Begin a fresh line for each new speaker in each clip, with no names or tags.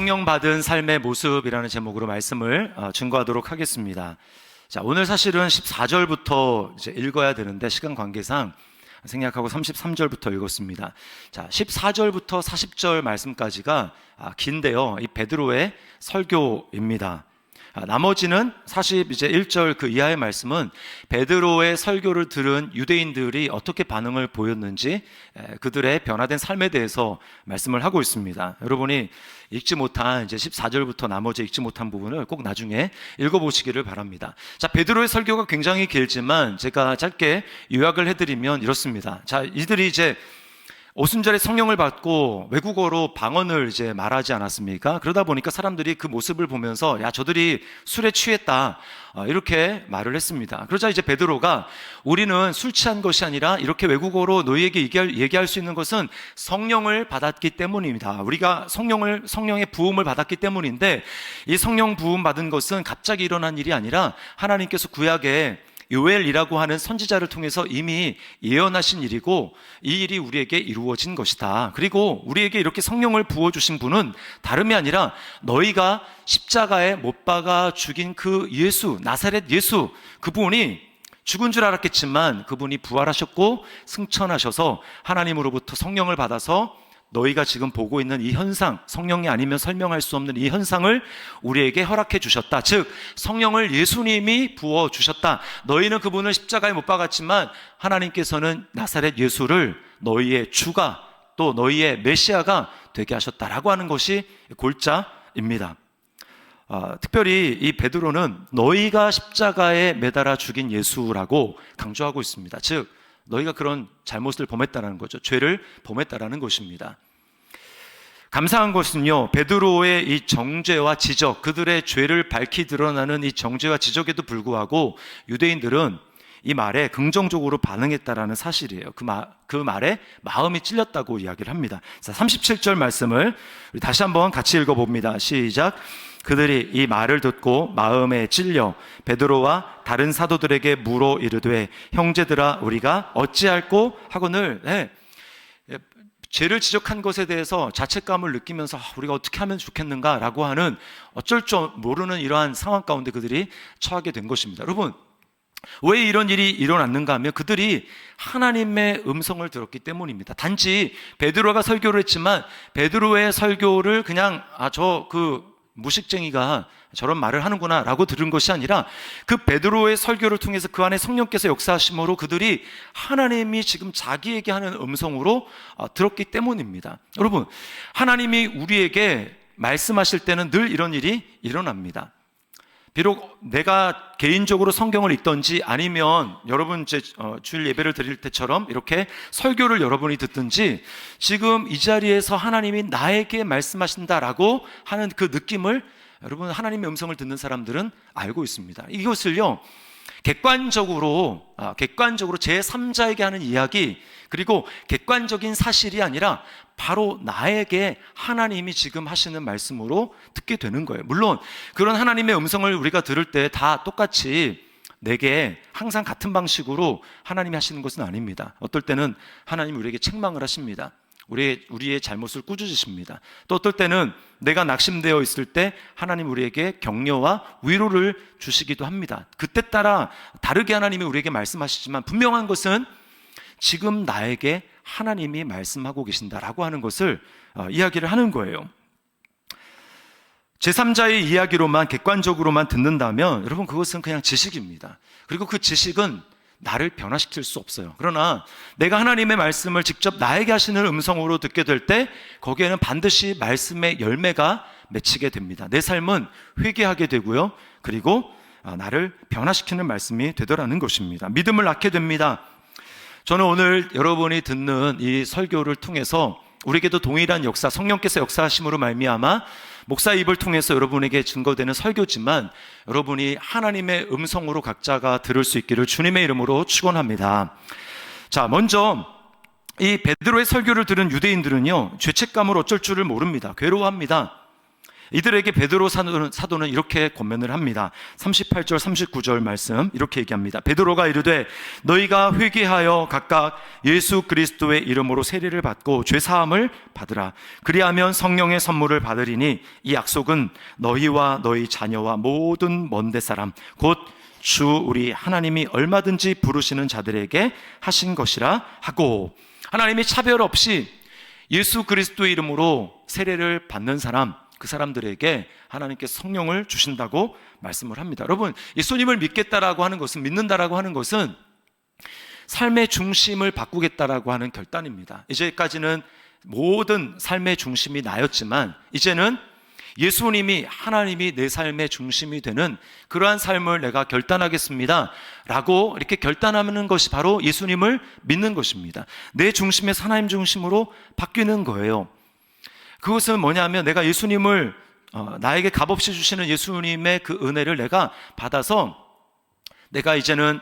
성령 받은 삶의 모습이라는 제목으로 말씀을 증거하도록 하겠습니다. 자, 오늘 사실은 14절부터 이제 읽어야 되는데 시간 관계상 생략하고 33절부터 읽었습니다. 자, 14절부터 40절 말씀까지가 긴데요. 이 베드로의 설교입니다. 나머지는 41절 그 이하의 말씀은 베드로의 설교를 들은 유대인들이 어떻게 반응을 보였는지 그들의 변화된 삶에 대해서 말씀을 하고 있습니다. 여러분이 읽지 못한 이제 14절부터 나머지 읽지 못한 부분을 꼭 나중에 읽어보시기를 바랍니다. 자, 베드로의 설교가 굉장히 길지만 제가 짧게 요약을 해드리면 이렇습니다. 자, 이들이 이제 오순절에 성령을 받고 외국어로 방언을 이제 말하지 않았습니까? 그러다 보니까 사람들이 그 모습을 보면서 야, 저들이 술에 취했다, 이렇게 말을 했습니다. 그러자 이제 베드로가 우리는 술 취한 것이 아니라 이렇게 외국어로 너희에게 얘기할 수 있는 것은 성령을 받았기 때문입니다. 우리가 성령의 부음을 받았기 때문인데 이 성령 부음 받은 것은 갑자기 일어난 일이 아니라 하나님께서 구약에 요엘이라고 하는 선지자를 통해서 이미 예언하신 일이고 이 일이 우리에게 이루어진 것이다. 그리고 우리에게 이렇게 성령을 부어주신 분은 다름이 아니라 너희가 십자가에 못 박아 죽인 그 예수, 나사렛 예수, 그분이 죽은 줄 알았겠지만 그분이 부활하셨고 승천하셔서 하나님으로부터 성령을 받아서 너희가 지금 보고 있는 이 현상, 성령이 아니면 설명할 수 없는 이 현상을 우리에게 허락해 주셨다. 즉 성령을 예수님이 부어주셨다. 너희는 그분을 십자가에 못 박았지만 하나님께서는 나사렛 예수를 너희의 주가 또 너희의 메시아가 되게 하셨다라고 하는 것이 골자입니다. 특별히 이 베드로는 너희가 십자가에 매달아 죽인 예수라고 강조하고 있습니다. 즉 너희가 그런 잘못을 범했다는 거죠. 죄를 범했다는 것입니다. 감사한 것은요, 베드로의 이 정죄와 지적, 그들의 죄를 밝히 드러나는 이 정죄와 지적에도 불구하고 유대인들은 이 말에 긍정적으로 반응했다라는 사실이에요. 그 말에 마음이 찔렸다고 이야기를 합니다. 자, 37절 말씀을 우리 다시 한번 같이 읽어봅니다. 시작. 그들이 이 말을 듣고 마음에 찔려 베드로와 다른 사도들에게 물어 이르되 형제들아 우리가 어찌할꼬 하거늘. 죄를 지적한 것에 대해서 자책감을 느끼면서 우리가 어떻게 하면 좋겠는가라고 하는 어쩔 줄 모르는 이러한 상황 가운데 그들이 처하게 된 것입니다. 여러분, 왜 이런 일이 일어났는가 하면 그들이 하나님의 음성을 들었기 때문입니다. 단지 베드로가 설교를 했지만 베드로의 설교를 그냥 무식쟁이가 저런 말을 하는구나 라고 들은 것이 아니라 그 베드로의 설교를 통해서 그 안에 성령께서 역사하심으로 그들이 하나님이 지금 자기에게 하는 음성으로 들었기 때문입니다. 여러분, 하나님이 우리에게 말씀하실 때는 늘 이런 일이 일어납니다. 비록 내가 개인적으로 성경을 읽든지 아니면 여러분 이제 주일 예배를 드릴 때처럼 이렇게 설교를 여러분이 듣든지 지금 이 자리에서 하나님이 나에게 말씀하신다라고 하는 그 느낌을 여러분 하나님의 음성을 듣는 사람들은 알고 있습니다. 이것을요 객관적으로 제3자에게 하는 이야기 그리고 객관적인 사실이 아니라 바로 나에게 하나님이 지금 하시는 말씀으로 듣게 되는 거예요. 물론 그런 하나님의 음성을 우리가 들을 때 다 똑같이 내게 항상 같은 방식으로 하나님이 하시는 것은 아닙니다. 어떨 때는 하나님이 우리에게 책망을 하십니다. 우리의 잘못을 꾸짖으십니다. 또 어떨 때는 내가 낙심되어 있을 때 하나님 우리에게 격려와 위로를 주시기도 합니다. 그때 따라 다르게 하나님이 우리에게 말씀하시지만 분명한 것은 지금 나에게 하나님이 말씀하고 계신다라고 하는 것을 이야기를 하는 거예요. 제3자의 이야기로만 객관적으로만 듣는다면 여러분 그것은 그냥 지식입니다. 그리고 그 지식은 나를 변화시킬 수 없어요. 그러나 내가 하나님의 말씀을 직접 나에게 하시는 음성으로 듣게 될 때 거기에는 반드시 말씀의 열매가 맺히게 됩니다. 내 삶은 회개하게 되고요. 그리고 나를 변화시키는 말씀이 되더라는 것입니다. 믿음을 낳게 됩니다. 저는 오늘 여러분이 듣는 이 설교를 통해서 우리에게도 동일한 역사, 성령께서 역사하심으로 말미암아 목사 입을 통해서 여러분에게 증거되는 설교지만 여러분이 하나님의 음성으로 각자가 들을 수 있기를 주님의 이름으로 축원합니다. 자, 먼저 이 베드로의 설교를 들은 유대인들은요 죄책감을 어쩔 줄을 모릅니다. 괴로워합니다. 이들에게 베드로 사도는 이렇게 권면을 합니다. 38절 39절 말씀 이렇게 얘기합니다. 베드로가 이르되 너희가 회개하여 각각 예수 그리스도의 이름으로 세례를 받고 죄사함을 받으라. 그리하면 성령의 선물을 받으리니 이 약속은 너희와 너희 자녀와 모든 먼데 사람 곧 주 우리 하나님이 얼마든지 부르시는 자들에게 하신 것이라 하고, 하나님이 차별 없이 예수 그리스도의 이름으로 세례를 받는 사람, 그 사람들에게 하나님께 성령을 주신다고 말씀을 합니다. 여러분, 예수님을 믿겠다라고 하는 것은, 믿는다라고 하는 것은 삶의 중심을 바꾸겠다라고 하는 결단입니다. 이제까지는 모든 삶의 중심이 나였지만 이제는 예수님이, 하나님이 내 삶의 중심이 되는 그러한 삶을 내가 결단하겠습니다 라고 이렇게 결단하는 것이 바로 예수님을 믿는 것입니다. 내 중심에서 하나님 중심으로 바뀌는 거예요. 그것은 뭐냐면 내가 예수님을 나에게 값없이 주시는 예수님의 그 은혜를 내가 받아서 내가 이제는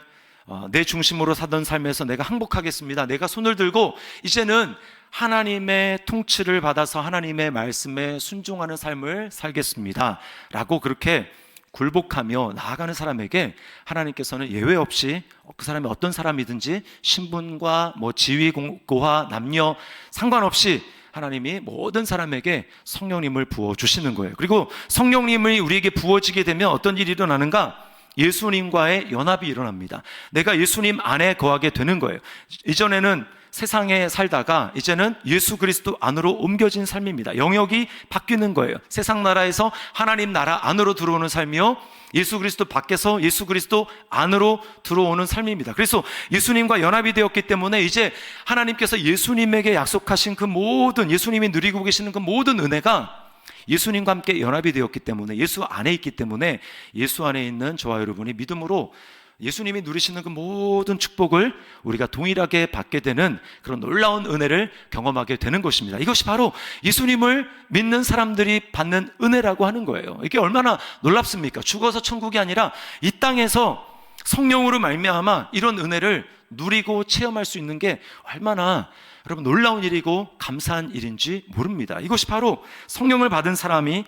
내 중심으로 사던 삶에서 내가 항복하겠습니다. 내가 손을 들고 이제는 하나님의 통치를 받아서 하나님의 말씀에 순종하는 삶을 살겠습니다 라고 그렇게 굴복하며 나아가는 사람에게 하나님께서는 예외 없이 그 사람이 어떤 사람이든지 신분과 지위고하 남녀 상관없이 하나님이 모든 사람에게 성령님을 부어주시는 거예요. 그리고 성령님이 우리에게 부어지게 되면 어떤 일이 일어나는가? 예수님과의 연합이 일어납니다. 내가 예수님 안에 거하게 되는 거예요. 이전에는 세상에 살다가 이제는 예수 그리스도 안으로 옮겨진 삶입니다. 영역이 바뀌는 거예요. 세상 나라에서 하나님 나라 안으로 들어오는 삶이요, 예수 그리스도 밖에서 예수 그리스도 안으로 들어오는 삶입니다. 그래서 예수님과 연합이 되었기 때문에 이제 하나님께서 예수님에게 약속하신 그 모든, 예수님이 누리고 계시는 그 모든 은혜가 예수님과 함께 연합이 되었기 때문에, 예수 안에 있기 때문에 예수 안에 있는 저와 여러분이 믿음으로 예수님이 누리시는 그 모든 축복을 우리가 동일하게 받게 되는 그런 놀라운 은혜를 경험하게 되는 것입니다. 이것이 바로 예수님을 믿는 사람들이 받는 은혜라고 하는 거예요. 이게 얼마나 놀랍습니까? 죽어서 천국이 아니라 이 땅에서 성령으로 말미암아 이런 은혜를 누리고 체험할 수 있는 게 얼마나 여러분 놀라운 일이고 감사한 일인지 모릅니다. 이것이 바로 성령을 받은 사람이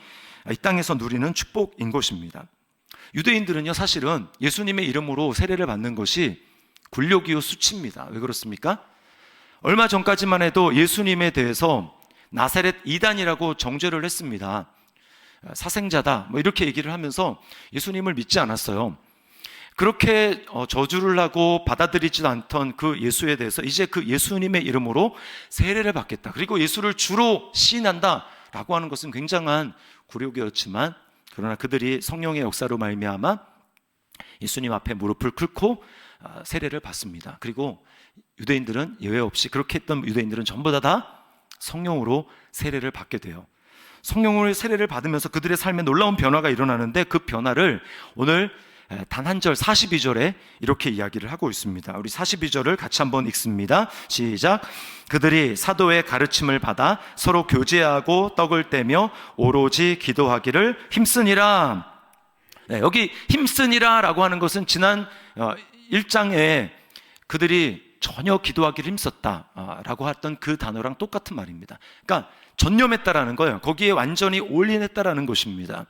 이 땅에서 누리는 축복인 것입니다. 유대인들은요, 사실은 예수님의 이름으로 세례를 받는 것이 굴욕이요 수치입니다. 왜 그렇습니까? 얼마 전까지만 해도 예수님에 대해서 나사렛 이단이라고 정죄를 했습니다. 사생자다 이렇게 얘기를 하면서 예수님을 믿지 않았어요. 그렇게 저주를 하고 받아들이지도 않던 그 예수에 대해서 이제 그 예수님의 이름으로 세례를 받겠다, 그리고 예수를 주로 시인한다 라고 하는 것은 굉장한 굴욕이었지만, 그러나 그들이 성령의 역사로 말미암아 예수님 앞에 무릎을 꿇고 세례를 받습니다. 그리고 유대인들은 예외 없이, 그렇게 했던 유대인들은 전부 다 성령으로 세례를 받게 돼요. 성령으로 세례를 받으면서 그들의 삶에 놀라운 변화가 일어나는데, 그 변화를 오늘 단 한 절 42절에 이렇게 이야기를 하고 있습니다. 우리 42절을 같이 한번 읽습니다. 시작. 그들이 사도의 가르침을 받아 서로 교제하고 떡을 떼며 오로지 기도하기를 힘쓰니라. 여기 힘쓰니라 라고 하는 것은 지난 1장에 그들이 전혀 기도하기를 힘썼다 라고 했던 그 단어랑 똑같은 말입니다. 그러니까 전념했다라는 거예요. 거기에 완전히 올인했다라는 것입니다.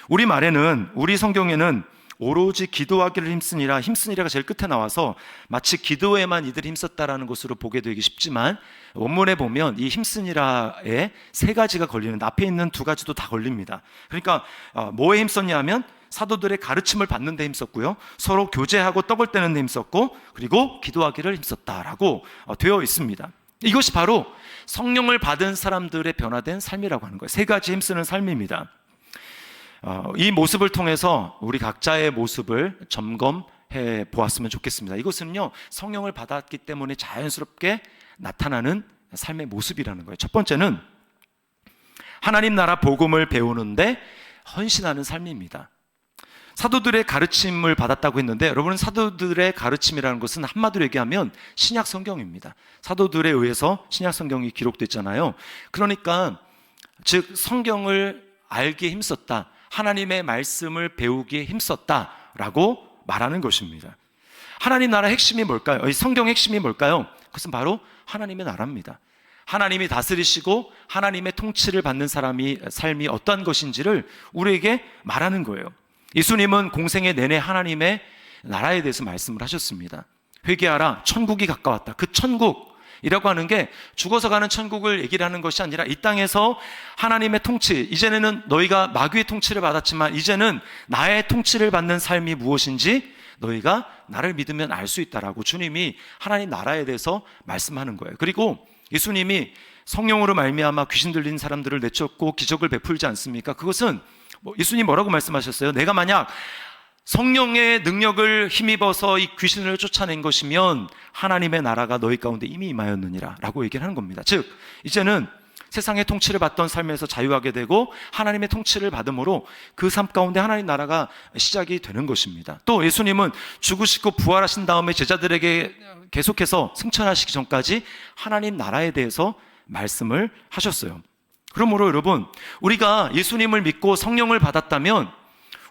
우리 말에는, 우리 성경에는 오로지 기도하기를 힘쓰니라가 제일 끝에 나와서 마치 기도에만 이들이 힘썼다라는 것으로 보게 되기 쉽지만, 원문에 보면 이 힘쓰니라에 세 가지가 걸리는데 앞에 있는 두 가지도 다 걸립니다. 그러니까 뭐에 힘썼냐 하면 사도들의 가르침을 받는 데 힘썼고요, 서로 교제하고 떡을 떼는 데 힘썼고, 그리고 기도하기를 힘썼다라고 되어 있습니다. 이것이 바로 성령을 받은 사람들의 변화된 삶이라고 하는 거예요. 세 가지 힘쓰는 삶입니다. 이 모습을 통해서 우리 각자의 모습을 점검해 보았으면 좋겠습니다. 이것은요, 성령을 받았기 때문에 자연스럽게 나타나는 삶의 모습이라는 거예요. 첫 번째는 하나님 나라 복음을 배우는데 헌신하는 삶입니다. 사도들의 가르침을 받았다고 했는데, 여러분, 사도들의 가르침이라는 것은 한마디로 얘기하면 신약 성경입니다. 사도들에 의해서 신약 성경이 기록됐잖아요. 그러니까 즉 성경을 알기에 힘썼다, 하나님의 말씀을 배우기에 힘썼다라고 말하는 것입니다. 하나님 나라 핵심이 뭘까요? 이 성경 핵심이 뭘까요? 그것은 바로 하나님의 나라입니다. 하나님이 다스리시고 하나님의 통치를 받는 삶이 어떠한 것인지를 우리에게 말하는 거예요. 예수님은 공생의 내내 하나님의 나라에 대해서 말씀을 하셨습니다. 회개하라, 천국이 가까웠다. 그 천국이라고 하는 게 죽어서 가는 천국을 얘기를 하는 것이 아니라 이 땅에서 하나님의 통치, 이제는 너희가 마귀의 통치를 받았지만 이제는 나의 통치를 받는 삶이 무엇인지 너희가 나를 믿으면 알 수 있다라고 주님이 하나님 나라에 대해서 말씀하는 거예요. 그리고 예수님이 성령으로 말미암아 귀신 들린 사람들을 내쫓고 기적을 베풀지 않습니까? 그것은 예수님 뭐라고 말씀하셨어요? 내가 만약 성령의 능력을 힘입어서 이 귀신을 쫓아낸 것이면 하나님의 나라가 너희 가운데 이미 임하였느니라 라고 얘기를 하는 겁니다. 즉 이제는 세상의 통치를 받던 삶에서 자유하게 되고 하나님의 통치를 받음으로 그 삶 가운데 하나님 나라가 시작이 되는 것입니다. 또 예수님은 죽으시고 부활하신 다음에 제자들에게 계속해서 승천하시기 전까지 하나님 나라에 대해서 말씀을 하셨어요. 그러므로 여러분, 우리가 예수님을 믿고 성령을 받았다면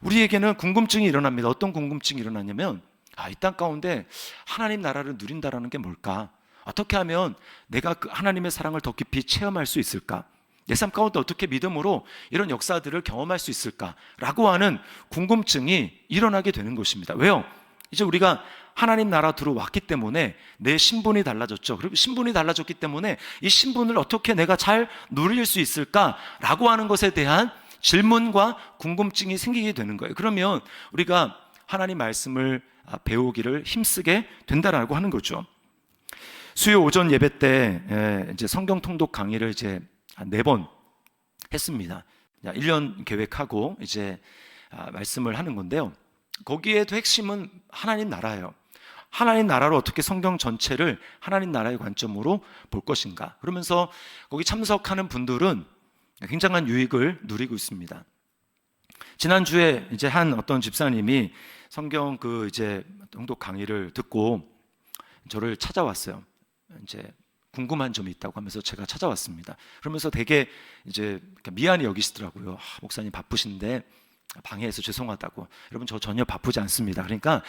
우리에게는 궁금증이 일어납니다. 어떤 궁금증이 일어나냐면 이 땅 가운데 하나님 나라를 누린다라는 게 뭘까? 어떻게 하면 내가 그 하나님의 사랑을 더 깊이 체험할 수 있을까? 내 삶 가운데 어떻게 믿음으로 이런 역사들을 경험할 수 있을까라고 하는 궁금증이 일어나게 되는 것입니다. 왜요? 이제 우리가 하나님 나라 들어왔기 때문에 내 신분이 달라졌죠. 그리고 신분이 달라졌기 때문에 이 신분을 어떻게 내가 잘 누릴 수 있을까라고 하는 것에 대한 질문과 궁금증이 생기게 되는 거예요. 그러면 우리가 하나님 말씀을 배우기를 힘쓰게 된다라고 하는 거죠. 수요 오전 예배 때 이제 성경 통독 강의를 이제 4번 했습니다. 1년 계획하고 이제 말씀을 하는 건데요. 거기에도 핵심은 하나님 나라예요. 하나님 나라로 어떻게 성경 전체를 하나님 나라의 관점으로 볼 것인가. 그러면서 거기 참석하는 분들은 굉장한 유익을 누리고 있습니다. 지난주에 이제 한 어떤 집사님이 성경 이제 통독 강의를 듣고 저를 찾아왔어요. 이제 궁금한 점이 있다고 하면서 제가 찾아왔습니다. 그러면서 되게 이제 미안히 여기시더라고요. 목사님 바쁘신데 방해해서 죄송하다고. 여러분, 저 전혀 바쁘지 않습니다. 그러니까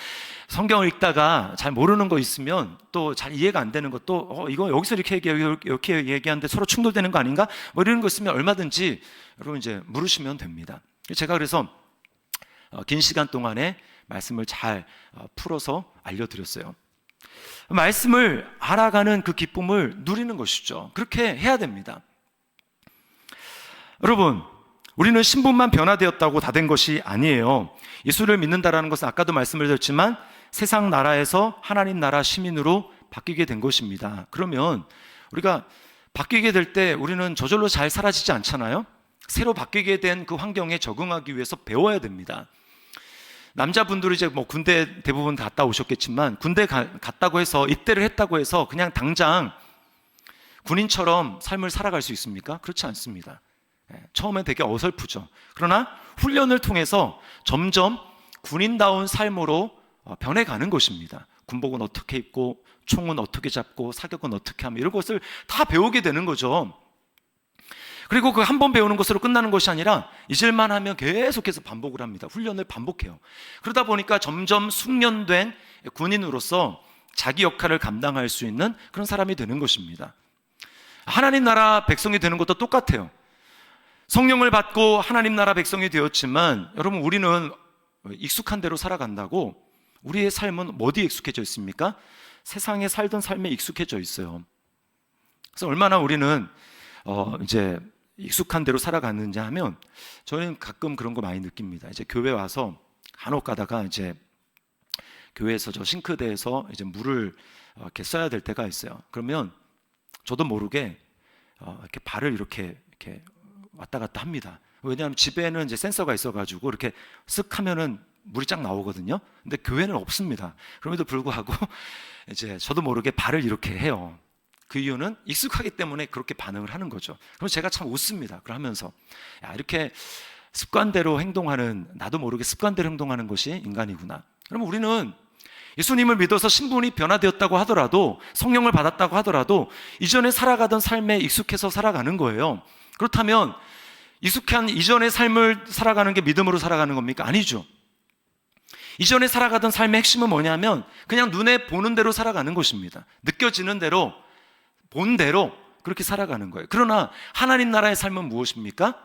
성경을 읽다가 잘 모르는 거 있으면 또 잘 이해가 안 되는 것도 이거 여기서 이렇게 얘기하는데 서로 충돌되는 거 아닌가? 이런 거 있으면 얼마든지 여러분 이제 물으시면 됩니다. 제가 그래서 긴 시간 동안에 말씀을 잘 풀어서 알려드렸어요. 말씀을 알아가는 그 기쁨을 누리는 것이죠. 그렇게 해야 됩니다. 여러분, 우리는 신분만 변화되었다고 다 된 것이 아니에요. 예수를 믿는다라는 것은 아까도 말씀을 드렸지만 세상 나라에서 하나님 나라 시민으로 바뀌게 된 것입니다. 그러면 우리가 바뀌게 될 때 우리는 저절로 잘 사라지지 않잖아요. 새로 바뀌게 된 그 환경에 적응하기 위해서 배워야 됩니다. 남자분들이 이제 군대 대부분 갔다 오셨겠지만 군대 갔다고 해서 입대를 했다고 해서 그냥 당장 군인처럼 삶을 살아갈 수 있습니까? 그렇지 않습니다. 처음엔 되게 어설프죠. 그러나 훈련을 통해서 점점 군인다운 삶으로 변해가는 것입니다. 군복은 어떻게 입고 총은 어떻게 잡고 사격은 어떻게 하며 이런 것을 다 배우게 되는 거죠. 그리고 그 한 번 배우는 것으로 끝나는 것이 아니라 잊을만 하면 계속해서 반복을 합니다. 훈련을 반복해요. 그러다 보니까 점점 숙련된 군인으로서 자기 역할을 감당할 수 있는 그런 사람이 되는 것입니다. 하나님 나라 백성이 되는 것도 똑같아요. 성령을 받고 하나님 나라 백성이 되었지만 여러분, 우리는 익숙한 대로 살아간다고 우리의 삶은 어디에 익숙해져 있습니까? 세상에 살던 삶에 익숙해져 있어요. 그래서 얼마나 우리는 이제 익숙한 대로 살아가는지 하면 저는 가끔 그런 거 많이 느낍니다. 이제 교회 와서 간혹 가다가 이제 교회에서 저 싱크대에서 이제 물을 이렇게 써야 될 때가 있어요. 그러면 저도 모르게 이렇게 발을 이렇게 왔다 갔다 합니다. 왜냐하면 집에는 이제 센서가 있어가지고 이렇게 쓱 하면은 물이 쫙 나오거든요. 근데 교회는 없습니다. 그럼에도 불구하고 이제 저도 모르게 발을 이렇게 해요. 그 이유는 익숙하기 때문에 그렇게 반응을 하는 거죠. 그럼 제가 참 웃습니다. 그러면서 이렇게 습관대로 행동하는, 나도 모르게 습관대로 행동하는 것이 인간이구나. 그러면 우리는 예수님을 믿어서 신분이 변화되었다고 하더라도, 성령을 받았다고 하더라도 이전에 살아가던 삶에 익숙해서 살아가는 거예요. 그렇다면 익숙한 이전의 삶을 살아가는 게 믿음으로 살아가는 겁니까? 아니죠. 이전에 살아가던 삶의 핵심은 뭐냐면 그냥 눈에 보는 대로 살아가는 것입니다. 느껴지는 대로, 본 대로 그렇게 살아가는 거예요. 그러나 하나님 나라의 삶은 무엇입니까?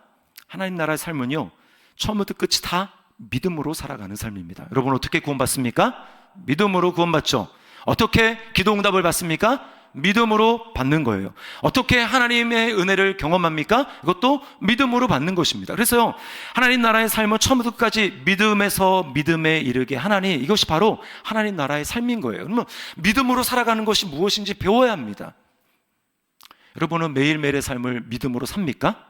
하나님 나라의 삶은요, 처음부터 끝이 다 믿음으로 살아가는 삶입니다. 여러분 어떻게 구원받습니까? 믿음으로 구원받죠. 어떻게 기도 응답을 받습니까? 믿음으로 받는 거예요. 어떻게 하나님의 은혜를 경험합니까? 이것도 믿음으로 받는 것입니다. 그래서요, 하나님 나라의 삶은 처음부터 끝까지 믿음에서 믿음에 이르게 하나니, 이것이 바로 하나님 나라의 삶인 거예요. 그러면 믿음으로 살아가는 것이 무엇인지 배워야 합니다. 여러분은 매일매일의 삶을 믿음으로 삽니까?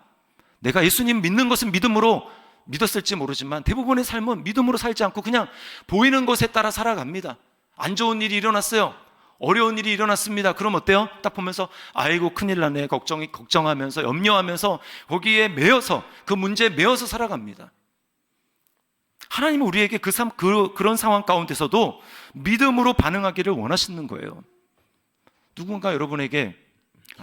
내가 예수님 믿는 것은 믿음으로 믿었을지 모르지만 대부분의 삶은 믿음으로 살지 않고 그냥 보이는 것에 따라 살아갑니다. 안 좋은 일이 일어났어요. 어려운 일이 일어났습니다. 그럼 어때요? 딱 보면서 아이고 큰일 나네, 걱정하면서 염려하면서 거기에 매여서, 그 문제에 매여서 살아갑니다. 하나님은 우리에게 그런 상황 가운데서도 믿음으로 반응하기를 원하시는 거예요. 누군가 여러분에게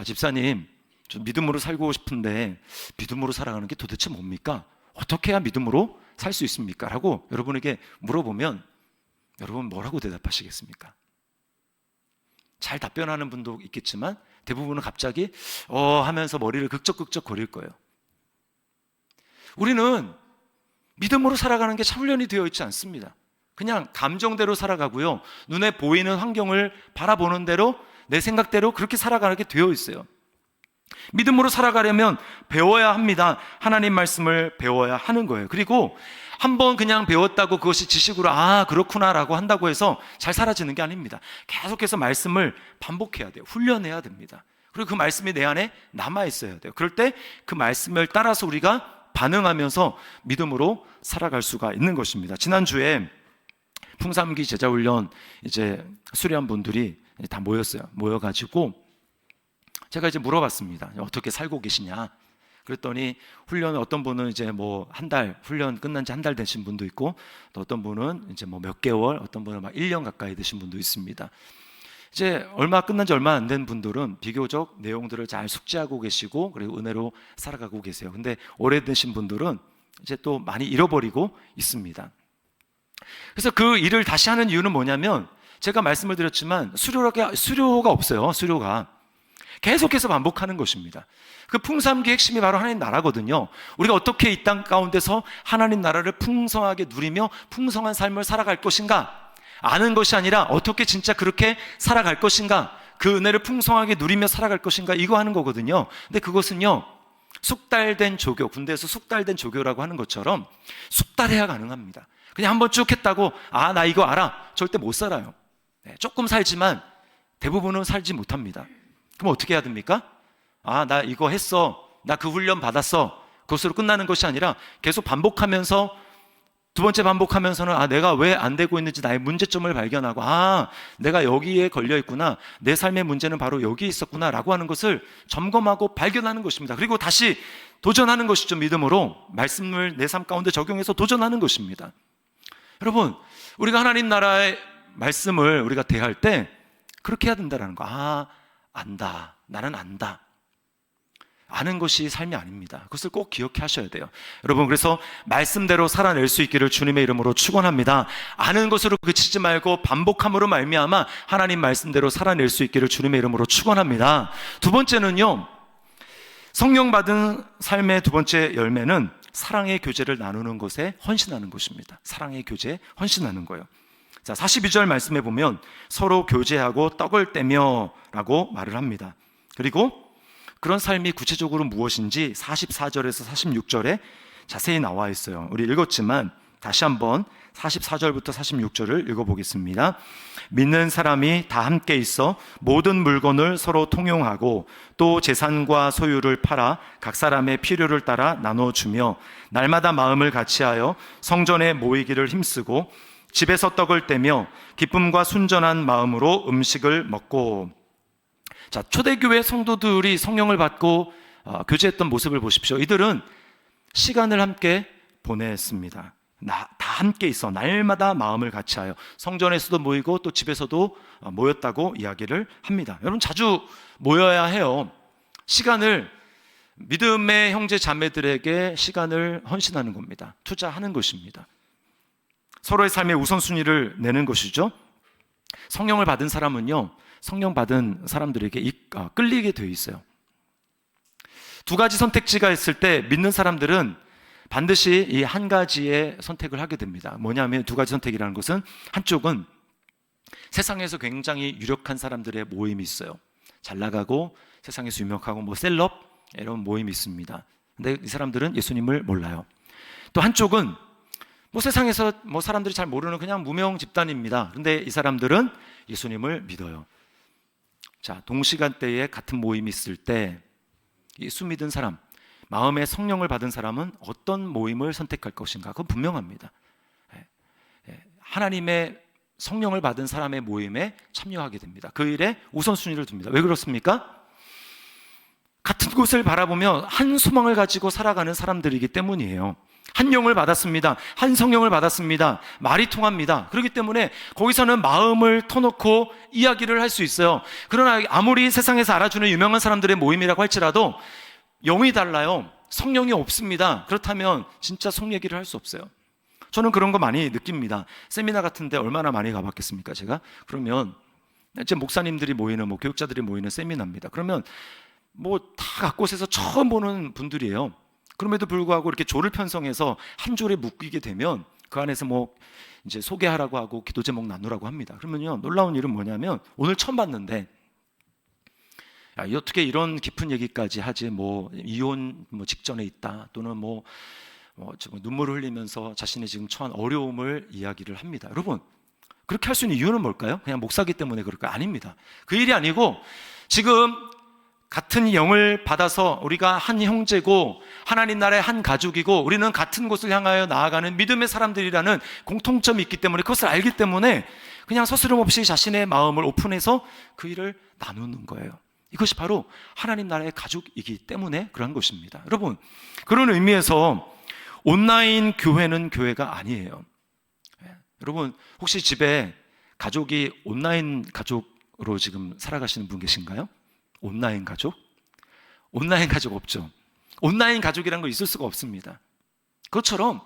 집사님, 저 믿음으로 살고 싶은데 믿음으로 살아가는 게 도대체 뭡니까? 어떻게 해야 믿음으로 살 수 있습니까? 라고 여러분에게 물어보면 여러분 뭐라고 대답하시겠습니까? 잘 답변하는 분도 있겠지만 대부분은 갑자기 하면서 머리를 극적극적 거릴 거예요. 우리는 믿음으로 살아가는 게 훈련이 되어 있지 않습니다. 그냥 감정대로 살아가고요, 눈에 보이는 환경을 바라보는 대로, 내 생각대로 그렇게 살아가게 되어 있어요. 믿음으로 살아가려면 배워야 합니다. 하나님 말씀을 배워야 하는 거예요. 그리고 한번 그냥 배웠다고 그것이 지식으로 그렇구나 라고 한다고 해서 잘 사라지는 게 아닙니다. 계속해서 말씀을 반복해야 돼요. 훈련해야 됩니다. 그리고 그 말씀이 내 안에 남아있어야 돼요. 그럴 때 그 말씀을 따라서 우리가 반응하면서 믿음으로 살아갈 수가 있는 것입니다. 지난주에 풍삼기 제자훈련 이제 수료한 분들이 다 모여가지고 제가 이제 물어봤습니다. 어떻게 살고 계시냐? 그랬더니 훈련, 어떤 분은 이제 뭐 한 달, 훈련 끝난 지 한 달 되신 분도 있고, 또 어떤 분은 이제 뭐 몇 개월, 어떤 분은 막 1년 가까이 되신 분도 있습니다. 이제 끝난 지 얼마 안 된 분들은 비교적 내용들을 잘 숙지하고 계시고, 그리고 은혜로 살아가고 계세요. 근데 오래되신 분들은 이제 또 많이 잃어버리고 있습니다. 그래서 그 일을 다시 하는 이유는 뭐냐면, 제가 말씀을 드렸지만 수료가 없어요. 수료가 계속해서 반복하는 것입니다. 그 풍삼기의 핵심이 바로 하나님 나라거든요. 우리가 어떻게 이 땅 가운데서 하나님 나라를 풍성하게 누리며 풍성한 삶을 살아갈 것인가 아는 것이 아니라 어떻게 진짜 그렇게 살아갈 것인가, 그 은혜를 풍성하게 누리며 살아갈 것인가, 이거 하는 거거든요. 근데 그것은요, 숙달된 조교, 군대에서 숙달된 조교라고 하는 것처럼 숙달해야 가능합니다. 그냥 한번 쭉 했다고 나 이거 알아, 절대 못 살아요. 조금 살지만 대부분은 살지 못합니다. 그럼 어떻게 해야 됩니까? 나 이거 했어, 나 그 훈련 받았어, 그것으로 끝나는 것이 아니라 계속 반복하면서, 두 번째 반복하면서는 내가 왜 안 되고 있는지 나의 문제점을 발견하고 내가 여기에 걸려 있구나, 내 삶의 문제는 바로 여기 있었구나 라고 하는 것을 점검하고 발견하는 것입니다. 그리고 다시 도전하는 것이죠. 믿음으로 말씀을 내 삶 가운데 적용해서 도전하는 것입니다. 여러분, 우리가 하나님 나라의 말씀을 우리가 대할 때 그렇게 해야 된다는 거. 안다, 나는 안다. 아는 것이 삶이 아닙니다. 그것을 꼭 기억해 하셔야 돼요. 여러분, 그래서 말씀대로 살아낼 수 있기를 주님의 이름으로 축원합니다. 아는 것으로 그치지 말고 반복함으로 말미암아 하나님 말씀대로 살아낼 수 있기를 주님의 이름으로 축원합니다. 두 번째는요, 성령 받은 삶의 두 번째 열매는 사랑의 교제를 나누는 것에 헌신하는 것입니다. 사랑의 교제에 헌신하는 거예요. 자, 42절 말씀해 보면 서로 교제하고 떡을 떼며 라고 말을 합니다. 그리고 그런 삶이 구체적으로 무엇인지 44절에서 46절에 자세히 나와 있어요. 우리 읽었지만 다시 한번 44절부터 46절을 읽어보겠습니다. 믿는 사람이 다 함께 있어 모든 물건을 서로 통용하고 또 재산과 소유를 팔아 각 사람의 필요를 따라 나눠주며 날마다 마음을 같이하여 성전에 모이기를 힘쓰고 집에서 떡을 떼며 기쁨과 순전한 마음으로 음식을 먹고. 자, 초대교회 성도들이 성령을 받고 교제했던 모습을 보십시오. 이들은 시간을 함께 보냈습니다. 다 함께 있어 날마다 마음을 같이하여 성전에서도 모이고 또 집에서도 모였다고 이야기를 합니다. 여러분, 자주 모여야 해요. 시간을, 믿음의 형제 자매들에게 시간을 헌신하는 겁니다. 투자하는 것입니다. 서로의 삶의 우선순위를 내는 것이죠. 성령을 받은 사람은요, 성령 받은 사람들에게 끌리게 되어 있어요. 두 가지 선택지가 있을 때 믿는 사람들은 반드시 이 한 가지의 선택을 하게 됩니다. 뭐냐면 두 가지 선택이라는 것은 한쪽은 세상에서 굉장히 유력한 사람들의 모임이 있어요. 잘 나가고 세상에서 유명하고 뭐 셀럽 이런 모임이 있습니다. 근데 이 사람들은 예수님을 몰라요. 또 한쪽은 뭐 세상에서 뭐 사람들이 잘 모르는 그냥 무명 집단입니다. 근데 이 사람들은 예수님을 믿어요. 자, 동시간대에 같은 모임이 있을 때 예수 믿은 사람, 마음에 성령을 받은 사람은 어떤 모임을 선택할 것인가? 그건 분명합니다. 하나님의 성령을 받은 사람의 모임에 참여하게 됩니다. 그 일에 우선순위를 둡니다. 왜 그렇습니까? 같은 곳을 바라보며 한 소망을 가지고 살아가는 사람들이기 때문이에요. 한 영을 받았습니다. 한 성령을 받았습니다. 말이 통합니다. 그렇기 때문에 거기서는 마음을 터놓고 이야기를 할 수 있어요. 그러나 아무리 세상에서 알아주는 유명한 사람들의 모임이라고 할지라도 영이 달라요. 성령이 없습니다. 그렇다면 진짜 속 얘기를 할 수 없어요. 저는 그런 거 많이 느낍니다. 세미나 같은데 얼마나 많이 가봤겠습니까, 제가? 그러면 이제 목사님들이 모이는, 뭐 교육자들이 모이는 세미나입니다. 그러면 뭐 다 각 곳에서 처음 보는 분들이에요. 그럼에도 불구하고 이렇게 조를 편성해서 한 줄에 묶이게 되면 그 안에서 뭐 이제 소개하라고 하고 기도 제목 나누라고 합니다. 그러면요, 놀라운 일은 뭐냐면 오늘 처음 봤는데 야, 어떻게 이런 깊은 얘기까지 하지? 뭐 이혼 뭐 직전에 있다, 또는 뭐 지금 눈물을 흘리면서 자신이 지금 처한 어려움을 이야기를 합니다. 여러분, 그렇게 할 수 있는 이유는 뭘까요? 그냥 목사기 때문에 그럴까요? 아닙니다. 그 일이 아니고 지금 같은 영을 받아서 우리가 한 형제고 하나님 나라의 한 가족이고 우리는 같은 곳을 향하여 나아가는 믿음의 사람들이라는 공통점이 있기 때문에, 그것을 알기 때문에 그냥 서스럼 없이 자신의 마음을 오픈해서 그 일을 나누는 거예요. 이것이 바로 하나님 나라의 가족이기 때문에 그런 것입니다. 여러분, 그런 의미에서 온라인 교회는 교회가 아니에요. 여러분, 혹시 집에 가족이 온라인 가족으로 지금 살아가시는 분 계신가요? 온라인 가족? 온라인 가족 없죠. 온라인 가족이라는 거 있을 수가 없습니다. 그것처럼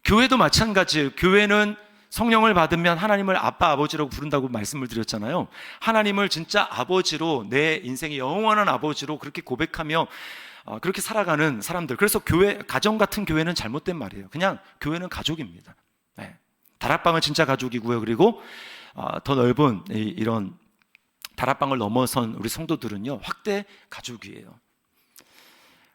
교회도 마찬가지예요. 교회는 성령을 받으면 하나님을 아빠, 아버지라고 부른다고 말씀을 드렸잖아요. 하나님을 진짜 아버지로, 내 인생의 영원한 아버지로 그렇게 고백하며 그렇게 살아가는 사람들. 그래서 교회, 가정 같은 교회는 잘못된 말이에요. 그냥 교회는 가족입니다. 네. 다락방은 진짜 가족이고요. 그리고 더 넓은 이런 다락방을 넘어선 우리 성도들은요, 확대 가족이에요.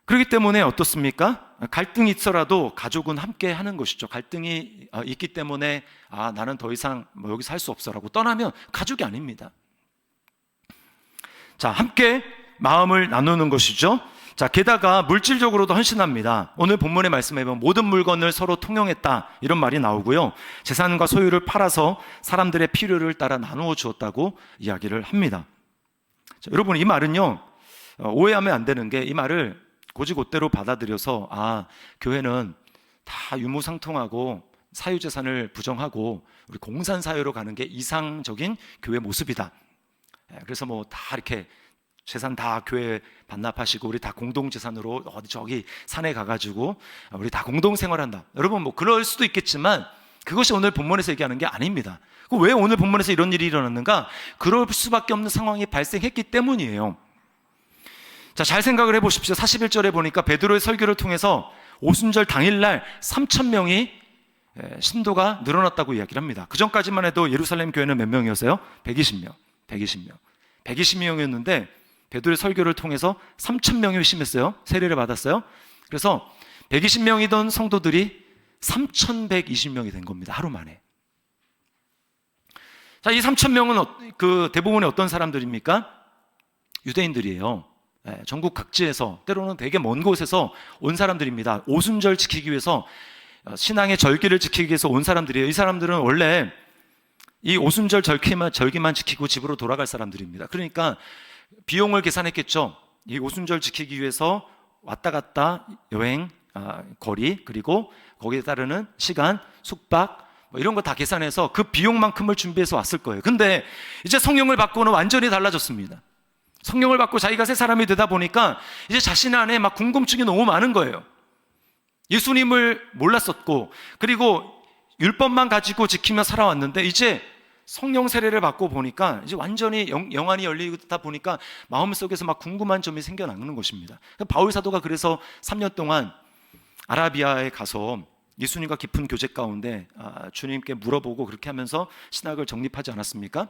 그렇기 때문에 어떻습니까? 갈등이 있어라도 가족은 함께 하는 것이죠. 갈등이 있기 때문에 나는 더 이상 뭐 여기서 할 수 없어라고 떠나면 가족이 아닙니다. 자, 함께 마음을 나누는 것이죠. 자, 게다가 물질적으로도 헌신합니다. 오늘 본문의 말씀에 보면 모든 물건을 서로 통용했다, 이런 말이 나오고요. 재산과 소유를 팔아서 사람들의 필요를 따라 나누어 주었다고 이야기를 합니다. 자, 여러분, 이 말은요, 오해하면 안 되는 게, 이 말을 고지고대로 받아들여서 교회는 다 유무상통하고 사유재산을 부정하고 우리 공산사회로 가는 게 이상적인 교회 모습이다. 그래서 뭐 다 이렇게 재산 다 교회에 반납하시고 우리 다 공동재산으로 어디 저기 산에 가가지고 우리 다 공동생활한다. 여러분, 뭐 그럴 수도 있겠지만 그것이 오늘 본문에서 얘기하는 게 아닙니다. 왜 오늘 본문에서 이런 일이 일어났는가? 그럴 수밖에 없는 상황이 발생했기 때문이에요. 자, 잘 생각을 해보십시오. 41절에 보니까 베드로의 설교를 통해서 오순절 당일날 3,000명이 신도가 늘어났다고 이야기를 합니다. 그 전까지만 해도 예루살렘 교회는 몇 명이었어요? 120명이었는데 베드로의 설교를 통해서 3,000명이 회심했어요. 세례를 받았어요. 그래서 120명이던 성도들이 3,120명이 된 겁니다. 하루 만에. 자, 이 3,000명은 그 대부분의 어떤 사람들입니까? 유대인들이에요. 전국 각지에서, 때로는 되게 먼 곳에서 온 사람들입니다. 오순절 지키기 위해서, 신앙의 절기를 지키기 위해서 온 사람들이에요. 이 사람들은 원래 이 오순절 절기만 지키고 집으로 돌아갈 사람들입니다. 그러니까 비용을 계산했겠죠. 이 오순절 지키기 위해서 왔다 갔다 여행, 거리, 그리고 거기에 따르는 시간, 숙박, 뭐 이런 거 다 계산해서 그 비용만큼을 준비해서 왔을 거예요. 근데 이제 성령을 받고는 완전히 달라졌습니다. 성령을 받고 자기가 새 사람이 되다 보니까 이제 자신 안에 막 궁금증이 너무 많은 거예요. 예수님을 몰랐었고, 그리고 율법만 가지고 지키며 살아왔는데 이제 성령 세례를 받고 보니까 이제 완전히 영안이 열리다 보니까 마음속에서 막 궁금한 점이 생겨나는 것입니다. 바울 사도가 그래서 3년 동안 아라비아에 가서 예수님과 깊은 교제 가운데 주님께 물어보고 그렇게 하면서 신학을 정립하지 않았습니까?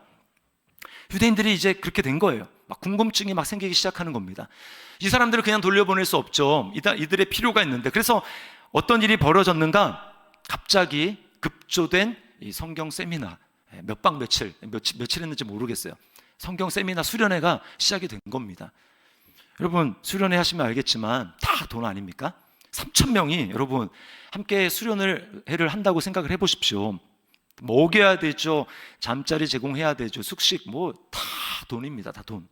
유대인들이 이제 그렇게 된 거예요. 막 궁금증이 막 생기기 시작하는 겁니다. 이 사람들을 그냥 돌려보낼 수 없죠. 이들의 필요가 있는데, 그래서 어떤 일이 벌어졌는가? 갑자기 급조된 이 성경 세미나, 몇 박 며칠 했는지 모르겠어요. 성경 세미나 수련회가 시작이 된 겁니다. 여러분, 수련회 하시면 알겠지만 다 돈 아닙니까? 3,000명이 여러분 함께 수련회를 한다고 생각을 해보십시오. 먹여야 되죠. 잠자리 제공해야 되죠. 숙식 뭐 다 돈입니다. 다 돈.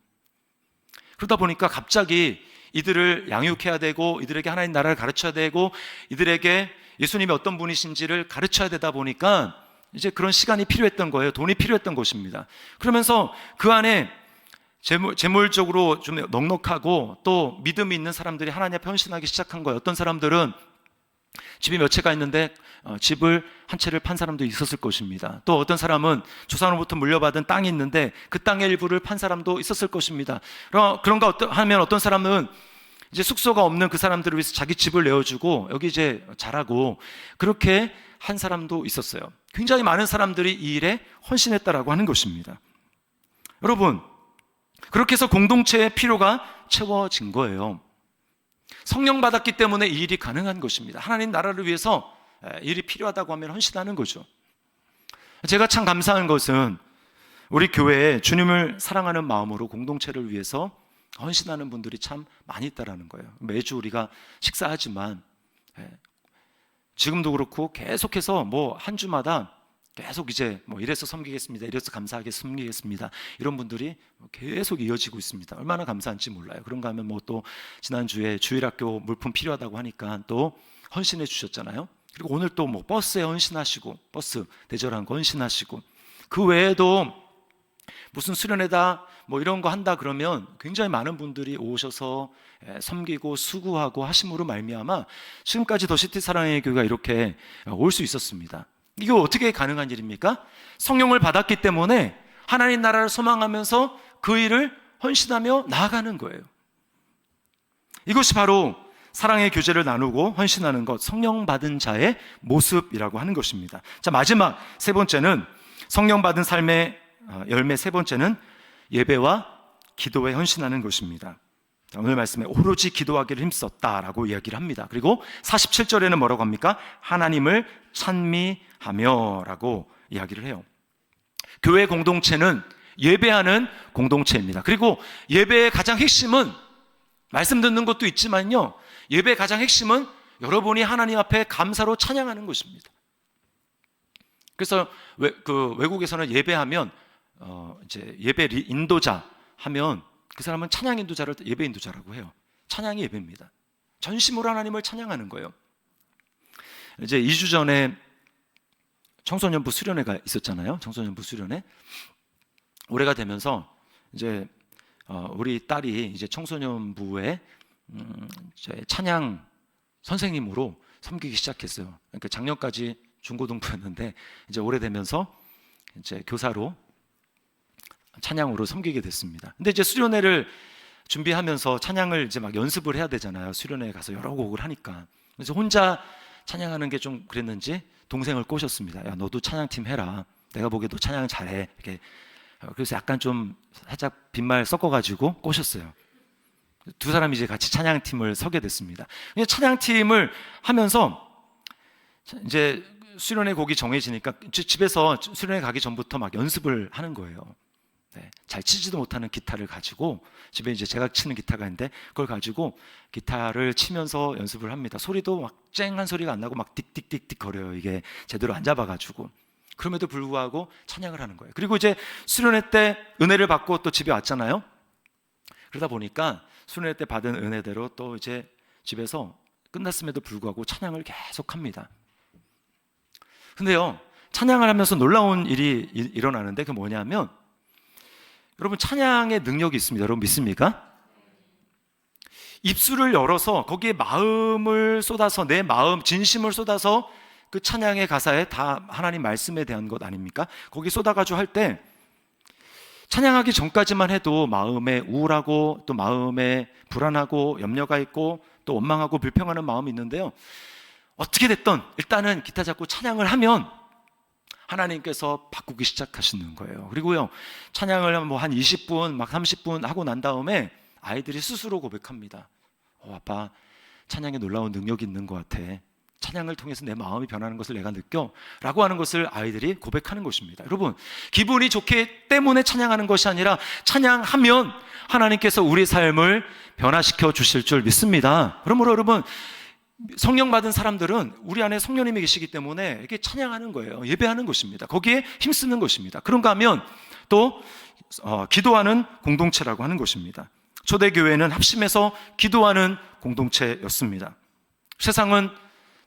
그러다 보니까 갑자기 이들을 양육해야 되고, 이들에게 하나님 나라를 가르쳐야 되고, 이들에게 예수님이 어떤 분이신지를 가르쳐야 되다 보니까 이제 그런 시간이 필요했던 거예요. 돈이 필요했던 것입니다. 그러면서 그 안에 재물적으로 좀 넉넉하고 또 믿음이 있는 사람들이 하나님 앞에 헌신하기 시작한 거예요. 어떤 사람들은 집이 몇 채가 있는데 집을 한 채를 판 사람도 있었을 것입니다. 또 어떤 사람은 조상으로부터 물려받은 땅이 있는데 그 땅의 일부를 판 사람도 있었을 것입니다. 그런가 하면 어떤 사람은 이제 숙소가 없는 그 사람들을 위해서 자기 집을 내어주고 여기 이제 자라고, 그렇게 한 사람도 있었어요. 굉장히 많은 사람들이 이 일에 헌신했다라고 하는 것입니다. 여러분, 그렇게 해서 공동체의 필요가 채워진 거예요. 성령 받았기 때문에 이 일이 가능한 것입니다. 하나님 나라를 위해서 일이 필요하다고 하면 헌신하는 거죠. 제가 참 감사한 것은 우리 교회에 주님을 사랑하는 마음으로 공동체를 위해서 헌신하는 분들이 참 많이 있다라는 거예요. 매주 우리가 식사하지만 지금도 그렇고 계속해서 뭐 한 주마다 계속 이제 뭐 이래서 섬기겠습니다, 이래서 감사하게 섬기겠습니다, 이런 분들이 계속 이어지고 있습니다. 얼마나 감사한지 몰라요. 그런가 하면 뭐 또 지난주에 주일학교 물품 필요하다고 하니까 또 헌신해 주셨잖아요. 그리고 오늘 또 뭐 버스에 헌신하시고, 버스 대절한 거 헌신하시고, 그 외에도 무슨 수련회다 뭐 이런 거 한다 그러면 굉장히 많은 분들이 오셔서 섬기고 수고하고 하심으로 말미암아 지금까지 더시티 사랑의 교회가 이렇게 올 수 있었습니다. 이거 어떻게 가능한 일입니까? 성령을 받았기 때문에 하나님 나라를 소망하면서 그 일을 헌신하며 나아가는 거예요. 이것이 바로 사랑의 교제를 나누고 헌신하는 것, 성령 받은 자의 모습이라고 하는 것입니다. 자, 마지막 세 번째는, 성령 받은 삶의 열매 세 번째는 예배와 기도에 헌신하는 것입니다. 오늘 말씀에 오로지 기도하기를 힘썼다라고 이야기를 합니다. 그리고 47절에는 뭐라고 합니까? 하나님을 찬미하며 라고 이야기를 해요. 교회 공동체는 예배하는 공동체입니다. 그리고 예배의 가장 핵심은, 말씀 듣는 것도 있지만요, 예배의 가장 핵심은 여러분이 하나님 앞에 감사로 찬양하는 것입니다. 그래서 외국에서는 예배하면 이제 예배 인도자 하면 그 사람은 찬양 인도자를 예배 인도자라고 해요. 찬양이 예배입니다. 전심으로 하나님을 찬양하는 거예요. 이제 2주 전에 청소년부 수련회가 있었잖아요. 청소년부 수련회. 올해가 되면서 이제 우리 딸이 이제 청소년부에 찬양 선생님으로 섬기기 시작했어요. 그러니까 작년까지 중고등부였는데 이제 올해 되면서 이제 교사로 찬양으로 섬기게 됐습니다. 근데 이제 수련회를 준비하면서 찬양을 이제 막 연습을 해야 되잖아요. 수련회에 가서 여러 곡을 하니까. 그래서 혼자 찬양하는 게 좀 그랬는지 동생을 꼬셨습니다. 야, 너도 찬양팀 해라. 내가 보기에도 찬양 잘해. 이렇게. 그래서 약간 좀 살짝 빈말 섞어가지고 꼬셨어요. 두 사람이 이제 같이 찬양팀을 서게 됐습니다. 찬양팀을 하면서 이제 수련회 곡이 정해지니까 집에서 수련회 가기 전부터 막 연습을 하는 거예요. 네, 잘 치지도 못하는 기타를 가지고, 집에 이제 제가 치는 기타가 있는데 그걸 가지고 기타를 치면서 연습을 합니다. 소리도 막 쨍한 소리가 안 나고 막 띡띡띡띡 거려요. 이게 제대로 안 잡아가지고. 그럼에도 불구하고 찬양을 하는 거예요. 그리고 이제 수련회 때 은혜를 받고 또 집에 왔잖아요. 그러다 보니까 수련회 때 받은 은혜대로 또 이제 집에서 끝났음에도 불구하고 찬양을 계속합니다. 근데요, 찬양을 하면서 놀라운 일이 일어나는데, 그게 뭐냐면, 여러분, 찬양의 능력이 있습니다. 여러분 믿습니까? 입술을 열어서 거기에 마음을 쏟아서, 내 마음, 진심을 쏟아서 그 찬양의 가사에 다 하나님 말씀에 대한 것 아닙니까? 거기 쏟아가지고 할 때 찬양하기 전까지만 해도 마음에 우울하고 또 마음에 불안하고 염려가 있고 또 원망하고 불평하는 마음이 있는데요, 어떻게 됐든 일단은 기타 잡고 찬양을 하면 하나님께서 바꾸기 시작하시는 거예요. 그리고요, 찬양을 뭐 한 20분 막 30분 하고 난 다음에 아이들이 스스로 고백합니다. 아빠, 찬양에 놀라운 능력이 있는 것 같아. 찬양을 통해서 내 마음이 변하는 것을 내가 느껴 라고 하는 것을 아이들이 고백하는 것입니다. 여러분, 기분이 좋기 때문에 찬양하는 것이 아니라 찬양하면 하나님께서 우리 삶을 변화시켜 주실 줄 믿습니다. 그러므로 여러분, 성령 받은 사람들은 우리 안에 성령님이 계시기 때문에 이렇게 찬양하는 거예요. 예배하는 것입니다. 거기에 힘쓰는 것입니다. 그런가 하면 또 기도하는 공동체라고 하는 것입니다. 초대교회는 합심해서 기도하는 공동체였습니다. 세상은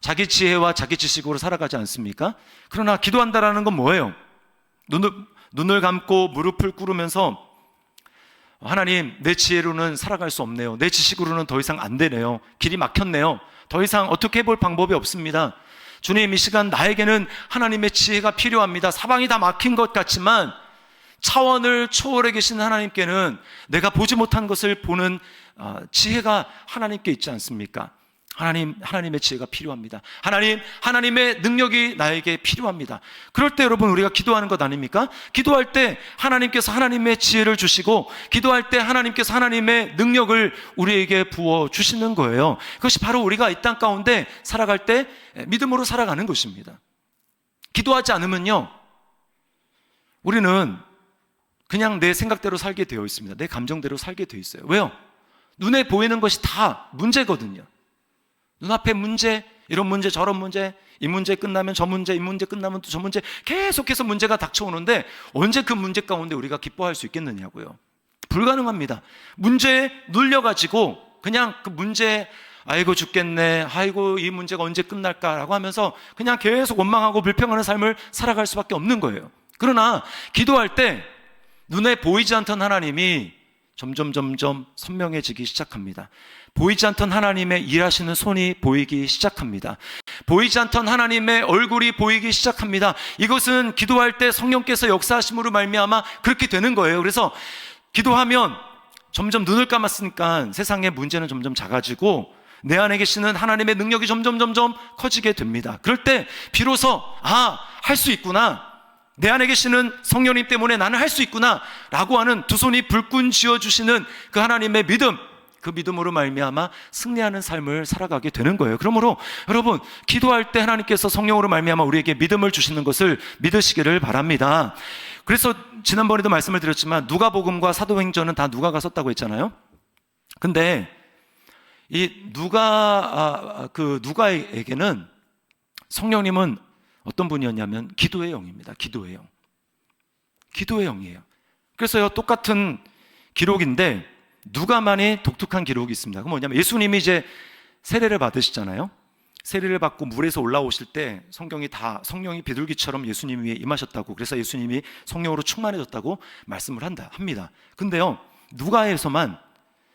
자기 지혜와 자기 지식으로 살아가지 않습니까? 그러나 기도한다라는 건 뭐예요? 눈을 감고 무릎을 꿇으면서 하나님, 내 지혜로는 살아갈 수 없네요. 내 지식으로는 더 이상 안 되네요. 길이 막혔네요. 더 이상 어떻게 해볼 방법이 없습니다. 주님, 이 시간 나에게는 하나님의 지혜가 필요합니다. 사방이 다 막힌 것 같지만 차원을 초월해 계신 하나님께는 내가 보지 못한 것을 보는 지혜가 하나님께 있지 않습니까? 하나님의 지혜가 필요합니다. 하나님의 능력이 나에게 필요합니다. 그럴 때 여러분, 우리가 기도하는 것 아닙니까? 기도할 때 하나님께서 하나님의 지혜를 주시고, 기도할 때 하나님께서 하나님의 능력을 우리에게 부어 주시는 거예요. 그것이 바로 우리가 이 땅 가운데 살아갈 때 믿음으로 살아가는 것입니다. 기도하지 않으면요, 우리는 그냥 내 생각대로 살게 되어 있습니다. 내 감정대로 살게 되어 있어요. 왜요? 눈에 보이는 것이 다 문제거든요. 눈앞에 문제, 이런 문제 저런 문제, 이 문제 끝나면 저 문제, 이 문제 끝나면 또 저 문제, 계속해서 문제가 닥쳐오는데 언제 그 문제 가운데 우리가 기뻐할 수 있겠느냐고요. 불가능합니다. 문제에 눌려가지고 그냥 그 문제, 아이고 죽겠네, 아이고 이 문제가 언제 끝날까라고 하면서 그냥 계속 원망하고 불평하는 삶을 살아갈 수밖에 없는 거예요. 그러나 기도할 때 눈에 보이지 않던 하나님이 점점 선명해지기 시작합니다. 보이지 않던 하나님의 일하시는 손이 보이기 시작합니다. 보이지 않던 하나님의 얼굴이 보이기 시작합니다. 이것은 기도할 때 성령께서 역사하심으로 말미암아 그렇게 되는 거예요. 그래서 기도하면 점점 눈을 감았으니까 세상의 문제는 점점 작아지고 내 안에 계시는 하나님의 능력이 점점 커지게 됩니다. 그럴 때 비로소 할 수 있구나, 내 안에 계시는 성령님 때문에 나는 할 수 있구나 라고 하는 두 손이 불끈 쥐어주시는 그 하나님의 믿음, 그 믿음으로 말미암아 승리하는 삶을 살아가게 되는 거예요. 그러므로 여러분, 기도할 때 하나님께서 성령으로 말미암아 우리에게 믿음을 주시는 것을 믿으시기를 바랍니다. 그래서 지난번에도 말씀을 드렸지만 누가복음과 사도행전은 다 누가가 썼다고 했잖아요. 근데 이 누가에게는 성령님은 어떤 분이었냐면 기도의 영입니다. 기도의 영. 기도의 영이에요. 그래서요, 똑같은 기록인데 누가만의 독특한 기록이 있습니다. 그건 뭐냐면 예수님이 이제 세례를 받으시잖아요. 세례를 받고 물에서 올라오실 때 성령이 비둘기처럼 예수님 위에 임하셨다고, 그래서 예수님이 성령으로 충만해졌다고 말씀을 합니다. 근데요, 누가에서만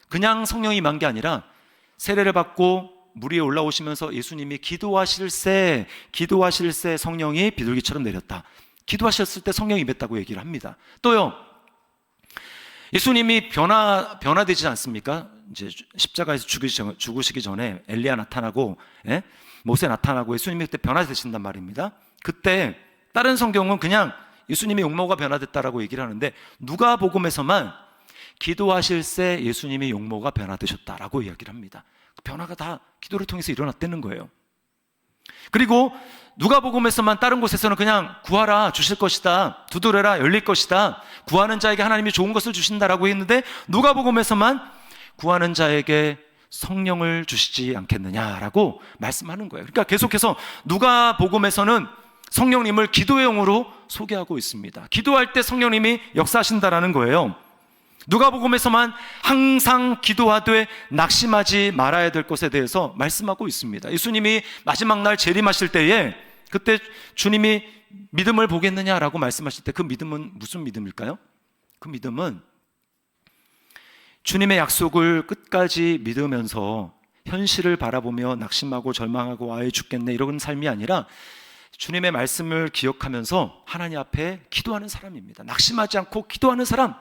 그냥 성령이 임한 게 아니라 세례를 받고 물 위에 올라오시면서 예수님이 기도하실 새 성령이 비둘기처럼 내렸다. 기도하셨을 때 성령이 임했다고 얘기를 합니다. 또요, 예수님이 변화되지 않습니까? 이제 십자가에서 죽으시기 전에 엘리야 나타나고, 모세 나타나고 예수님이 그때 변화되신단 말입니다. 그때 다른 성경은 그냥 예수님의 용모가 변화됐다라고 얘기를 하는데 누가복음에서만 기도하실 새 예수님의 용모가 변화되셨다라고 이야기를 합니다. 변화가 다 기도를 통해서 일어났다는 거예요. 그리고 누가복음에서만, 다른 곳에서는 그냥 구하라 주실 것이다, 두드려라 열릴 것이다, 구하는 자에게 하나님이 좋은 것을 주신다라고 했는데 누가복음에서만 구하는 자에게 성령을 주시지 않겠느냐라고 말씀하는 거예요. 그러니까 계속해서 누가복음에서는 성령님을 기도의 영으로 소개하고 있습니다. 기도할 때 성령님이 역사하신다라는 거예요. 누가복음에서만 항상 기도하되 낙심하지 말아야 될 것에 대해서 말씀하고 있습니다. 예수님이 마지막 날 재림하실 때에 그때 주님이 믿음을 보겠느냐라고 말씀하실 때 그 믿음은 무슨 믿음일까요? 그 믿음은 주님의 약속을 끝까지 믿으면서 현실을 바라보며 낙심하고 절망하고 아예 죽겠네 이런 삶이 아니라 주님의 말씀을 기억하면서 하나님 앞에 기도하는 사람입니다. 낙심하지 않고 기도하는 사람,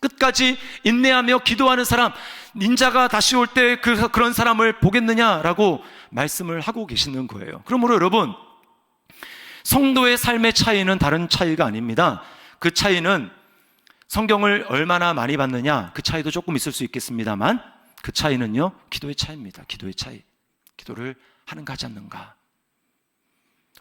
끝까지 인내하며 기도하는 사람, 인자가 다시 올 때 그런 사람을 보겠느냐라고 말씀을 하고 계시는 거예요. 그러므로 여러분, 성도의 삶의 차이는 다른 차이가 아닙니다. 그 차이는 성경을 얼마나 많이 받느냐, 그 차이도 조금 있을 수 있겠습니다만, 그 차이는요, 기도의 차이입니다. 기도의 차이. 기도를 하는가 하지 않는가.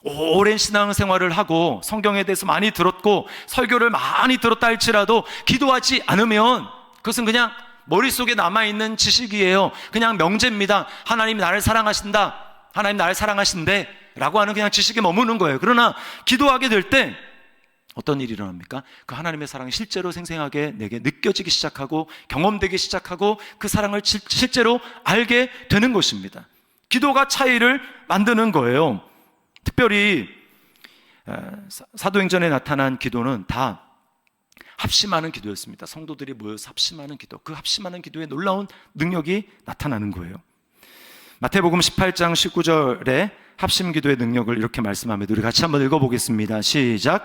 오랜 신앙생활을 하고 성경에 대해서 많이 들었고 설교를 많이 들었다 할지라도 기도하지 않으면 그것은 그냥 머릿속에 남아있는 지식이에요. 그냥 명제입니다. 하나님이 나를 사랑하신다, 하나님 나를 사랑하신대 라고 하는 그냥 지식에 머무는 거예요. 그러나 기도하게 될 때 어떤 일이 일어납니까? 그 하나님의 사랑이 실제로 생생하게 내게 느껴지기 시작하고 경험되기 시작하고 그 사랑을 실제로 알게 되는 것입니다. 기도가 차이를 만드는 거예요. 특별히 사도행전에 나타난 기도는 다 합심하는 기도였습니다. 성도들이 모여서 합심하는 기도, 그 합심하는 기도에 놀라운 능력이 나타나는 거예요. 마태복음 18장 19절에 합심 기도의 능력을 이렇게 말씀합니다. 우리 같이 한번 읽어보겠습니다. 시작.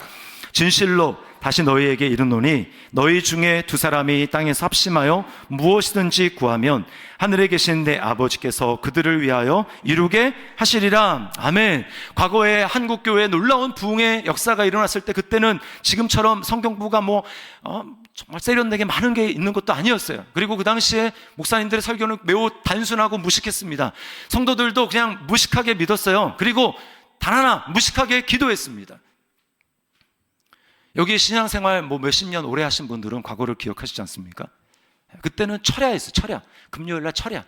진실로 다시 너희에게 이르노니 너희 중에 두 사람이 땅에서 합심하여 무엇이든지 구하면 하늘에 계신 내 아버지께서 그들을 위하여 이루게 하시리라. 아멘. 과거에 한국교회에 놀라운 부흥의 역사가 일어났을 때 그때는 지금처럼 성경부가 정말 세련되게 많은 게 있는 것도 아니었어요. 그리고 그 당시에 목사님들의 설교는 매우 단순하고 무식했습니다. 성도들도 그냥 무식하게 믿었어요. 그리고 단 하나 무식하게 기도했습니다. 여기 신앙생활 몇십 년 오래 하신 분들은 과거를 기억하시지 않습니까? 그때는 철야였어요. 철야. 금요일날 철야.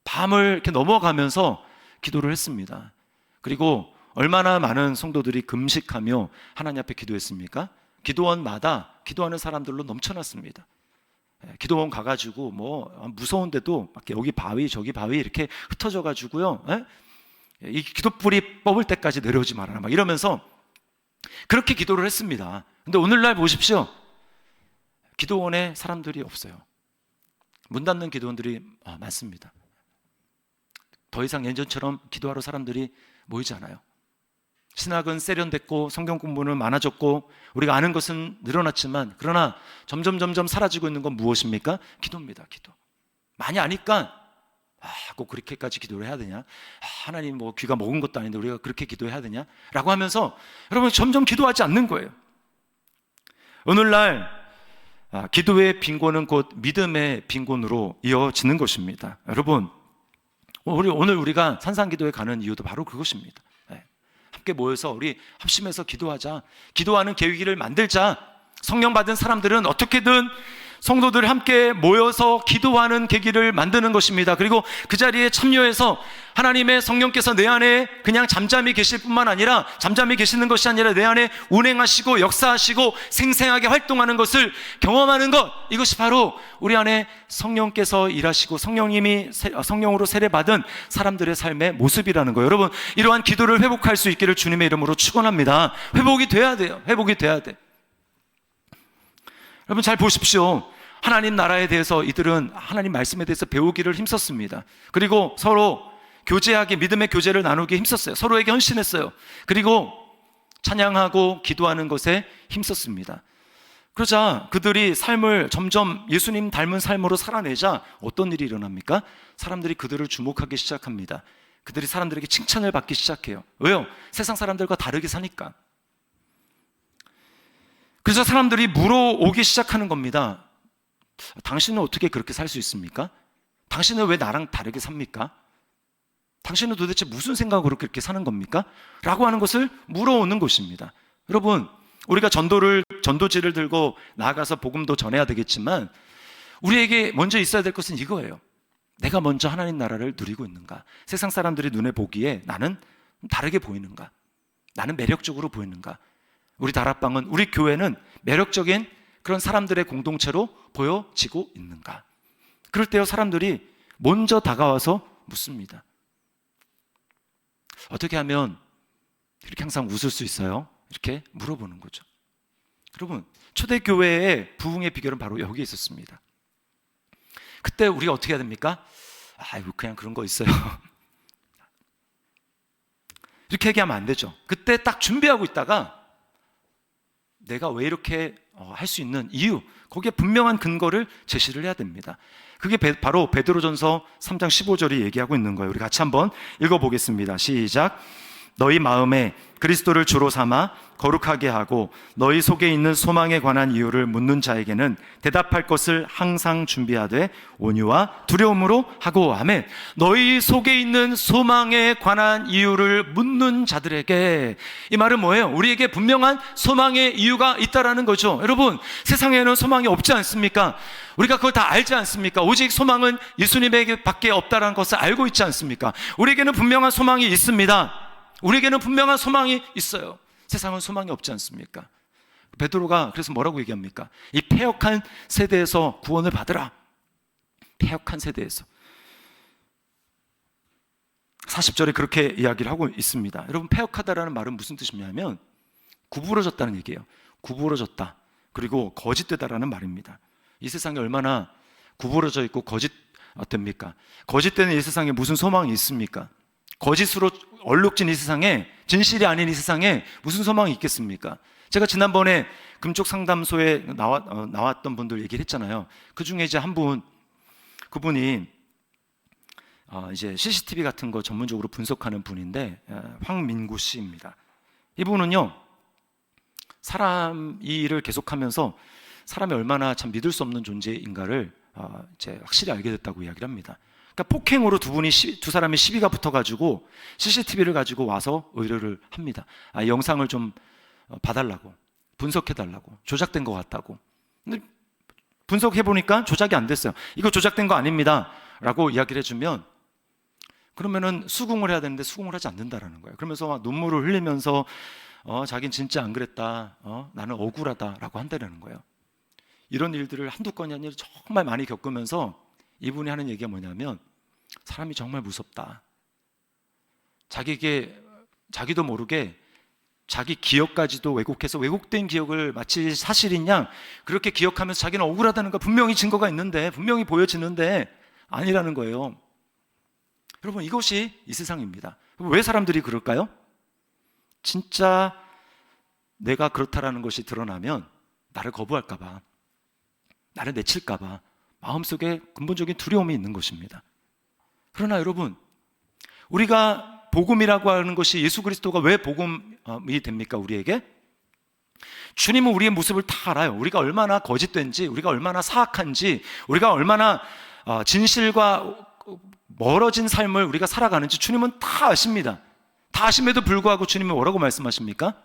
밤을 이렇게 넘어가면서 기도를 했습니다. 그리고 얼마나 많은 성도들이 금식하며 하나님 앞에 기도했습니까? 기도원마다 기도하는 사람들로 넘쳐났습니다. 기도원 가가지고 무서운데도 막 여기 바위 저기 바위 이렇게 흩어져 가지고요, 이 기도불이 뽑을 때까지 내려오지 말아라 막 이러면서 그렇게 기도를 했습니다. 근데 오늘날 보십시오. 기도원에 사람들이 없어요. 문 닫는 기도원들이 많습니다. 더 이상 예전처럼 기도하러 사람들이 모이지 않아요. 신학은 세련됐고 성경 공부는 많아졌고 우리가 아는 것은 늘어났지만 그러나 점점 사라지고 있는 건 무엇입니까? 기도입니다. 기도. 많이 아니까 꼭 그렇게까지 기도를 해야 되냐? 하나님 귀가 먹은 것도 아닌데 우리가 그렇게 기도해야 되냐? 라고 하면서 여러분 점점 기도하지 않는 거예요. 오늘날 기도의 빈곤은 곧 믿음의 빈곤으로 이어지는 것입니다. 여러분, 오늘 우리가 산상기도에 가는 이유도 바로 그것입니다. 함께 모여서 우리 합심해서 기도하자. 기도하는 계기를 만들자. 성령 받은 사람들은 어떻게든 성도들 함께 모여서 기도하는 계기를 만드는 것입니다. 그리고 그 자리에 참여해서 하나님의 성령께서 내 안에 그냥 잠잠히 계실 뿐만 아니라 잠잠히 계시는 것이 아니라 내 안에 운행하시고 역사하시고 생생하게 활동하는 것을 경험하는 것, 이것이 바로 우리 안에 성령께서 일하시고 성령으로 세례받은 사람들의 삶의 모습이라는 거예요. 여러분, 이러한 기도를 회복할 수 있기를 주님의 이름으로 축원합니다. 회복이 돼야 돼요. 회복이 돼야 돼. 여러분 잘 보십시오. 하나님 나라에 대해서 이들은 하나님 말씀에 대해서 배우기를 힘썼습니다. 그리고 서로 교제하기, 믿음의 교제를 나누기 힘썼어요. 서로에게 헌신했어요. 그리고 찬양하고 기도하는 것에 힘썼습니다. 그러자 그들이 삶을 점점 예수님 닮은 삶으로 살아내자 어떤 일이 일어납니까? 사람들이 그들을 주목하기 시작합니다. 그들이 사람들에게 칭찬을 받기 시작해요. 왜요? 세상 사람들과 다르게 사니까. 그래서 사람들이 물어오기 시작하는 겁니다. 당신은 어떻게 그렇게 살 수 있습니까? 당신은 왜 나랑 다르게 삽니까? 당신은 도대체 무슨 생각으로 그렇게 사는 겁니까? 라고 하는 것을 물어오는 것입니다. 여러분, 우리가 전도지를 들고 나아가서 복음도 전해야 되겠지만 우리에게 먼저 있어야 될 것은 이거예요. 내가 먼저 하나님 나라를 누리고 있는가? 세상 사람들이 눈에 보기에 나는 다르게 보이는가? 나는 매력적으로 보이는가? 우리 다락방은, 우리 교회는 매력적인 그런 사람들의 공동체로 보여지고 있는가? 그럴 때요, 사람들이 먼저 다가와서 묻습니다. 어떻게 하면 이렇게 항상 웃을 수 있어요? 이렇게 물어보는 거죠. 여러분, 초대교회의 부흥의 비결은 바로 여기에 있었습니다. 그때 우리가 어떻게 해야 됩니까? 그냥 그런 거 있어요. 그렇게 얘기하면 안 되죠. 그때 딱 준비하고 있다가 내가 왜 이렇게 할 수 있는 이유, 거기에 분명한 근거를 제시를 해야 됩니다. 그게 바로 베드로전서 3장 15절이 얘기하고 있는 거예요. 우리 같이 한번 읽어보겠습니다. 시작. 너희 마음에 그리스도를 주로 삼아 거룩하게 하고 너희 속에 있는 소망에 관한 이유를 묻는 자에게는 대답할 것을 항상 준비하되 온유와 두려움으로 하고. 아멘. 너희 속에 있는 소망에 관한 이유를 묻는 자들에게, 이 말은 뭐예요? 우리에게 분명한 소망의 이유가 있다라는 거죠. 여러분, 세상에는 소망이 없지 않습니까? 우리가 그걸 다 알지 않습니까? 오직 소망은 예수님에게 밖에 없다라는 것을 알고 있지 않습니까? 우리에게는 분명한 소망이 있습니다. 우리에게는 분명한 소망이 있어요. 세상은 소망이 없지 않습니까? 베드로가 그래서 뭐라고 얘기합니까? 이 패역한 세대에서 구원을 받으라. 패역한 세대에서. 40절에 그렇게 이야기를 하고 있습니다. 여러분, 패역하다라는 말은 무슨 뜻이냐면 구부러졌다는 얘기예요. 구부러졌다. 그리고 거짓되다라는 말입니다. 이 세상에 얼마나 구부러져 있고 거짓됩니까? 거짓되는 이 세상에 무슨 소망이 있습니까? 거짓으로 얼룩진 이 세상에, 진실이 아닌 이 세상에 무슨 소망이 있겠습니까? 제가 지난번에 금쪽 상담소에 나왔던 분들 얘기를 했잖아요. 그 중에 이제 한 분, 그분이 이제 CCTV 같은 거 전문적으로 분석하는 분인데, 황민구 씨입니다. 이분은요, 사람 이 일을 계속하면서 사람이 얼마나 참 믿을 수 없는 존재인가를 이제 확실히 알게 됐다고 이야기를 합니다. 그러니까 폭행으로 두 사람이 시비가 붙어가지고 CCTV를 가지고 와서 의뢰를 합니다. 영상을 좀 봐달라고, 분석해달라고, 조작된 것 같다고. 근데 분석해보니까 조작이 안 됐어요. 이거 조작된 거 아닙니다 라고 이야기를 해주면, 그러면은 수긍을 해야 되는데 수긍을 하지 않는다라는 거예요. 그러면서 막 눈물을 흘리면서 자긴 진짜 안 그랬다, 나는 억울하다라고 한다는 거예요. 이런 일들을 한두 건이 아니라 정말 많이 겪으면서 이분이 하는 얘기가 뭐냐면, 사람이 정말 무섭다. 자기도 모르게 자기 기억까지도 왜곡해서 왜곡된 기억을 마치 사실인 양 그렇게 기억하면서 자기는 억울하다는 거, 분명히 증거가 있는데, 분명히 보여지는데 아니라는 거예요. 여러분, 이것이 이 세상입니다. 왜 사람들이 그럴까요? 진짜 내가 그렇다라는 것이 드러나면 나를 거부할까 봐, 나를 내칠까 봐 마음속에 근본적인 두려움이 있는 것입니다. 그러나 여러분, 우리가 복음이라고 하는 것이, 예수 그리스도가 왜 복음이 됩니까? 우리에게? 주님은 우리의 모습을 다 알아요. 우리가 얼마나 거짓된지, 우리가 얼마나 사악한지, 우리가 얼마나 진실과 멀어진 삶을 우리가 살아가는지 주님은 다 아십니다. 다 아심에도 불구하고 주님은 뭐라고 말씀하십니까?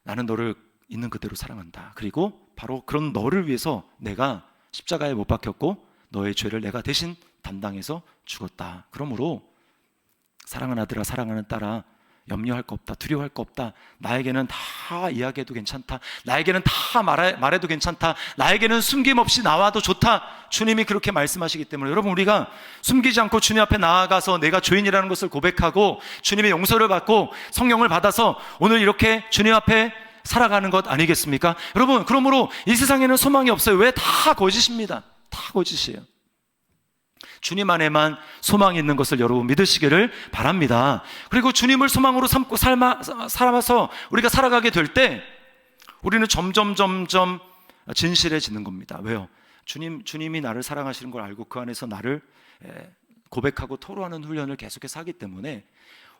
나는 너를 있는 그대로 사랑한다. 그리고 바로 그런 너를 위해서 내가 십자가에 못 박혔고 너의 죄를 내가 대신 담당해서 죽었다. 그러므로 사랑하는 아들아, 사랑하는 딸아, 염려할 거 없다, 두려워할 거 없다. 나에게는 다 이야기해도 괜찮다. 나에게는 다 말해도 괜찮다. 나에게는 숨김없이 나와도 좋다. 주님이 그렇게 말씀하시기 때문에 여러분, 우리가 숨기지 않고 주님 앞에 나아가서 내가 죄인이라는 것을 고백하고 주님의 용서를 받고 성령을 받아서 오늘 이렇게 주님 앞에 살아가는 것 아니겠습니까? 여러분, 그러므로 이 세상에는 소망이 없어요. 왜? 다 거짓입니다. 다 거짓이에요. 주님 안에만 소망이 있는 것을 여러분 믿으시기를 바랍니다. 그리고 주님을 소망으로 삼고 살아서 우리가 살아가게 될 때 우리는 점점 진실해지는 겁니다. 왜요? 주님이 나를 사랑하시는 걸 알고 그 안에서 나를 고백하고 토로하는 훈련을 계속해서 하기 때문에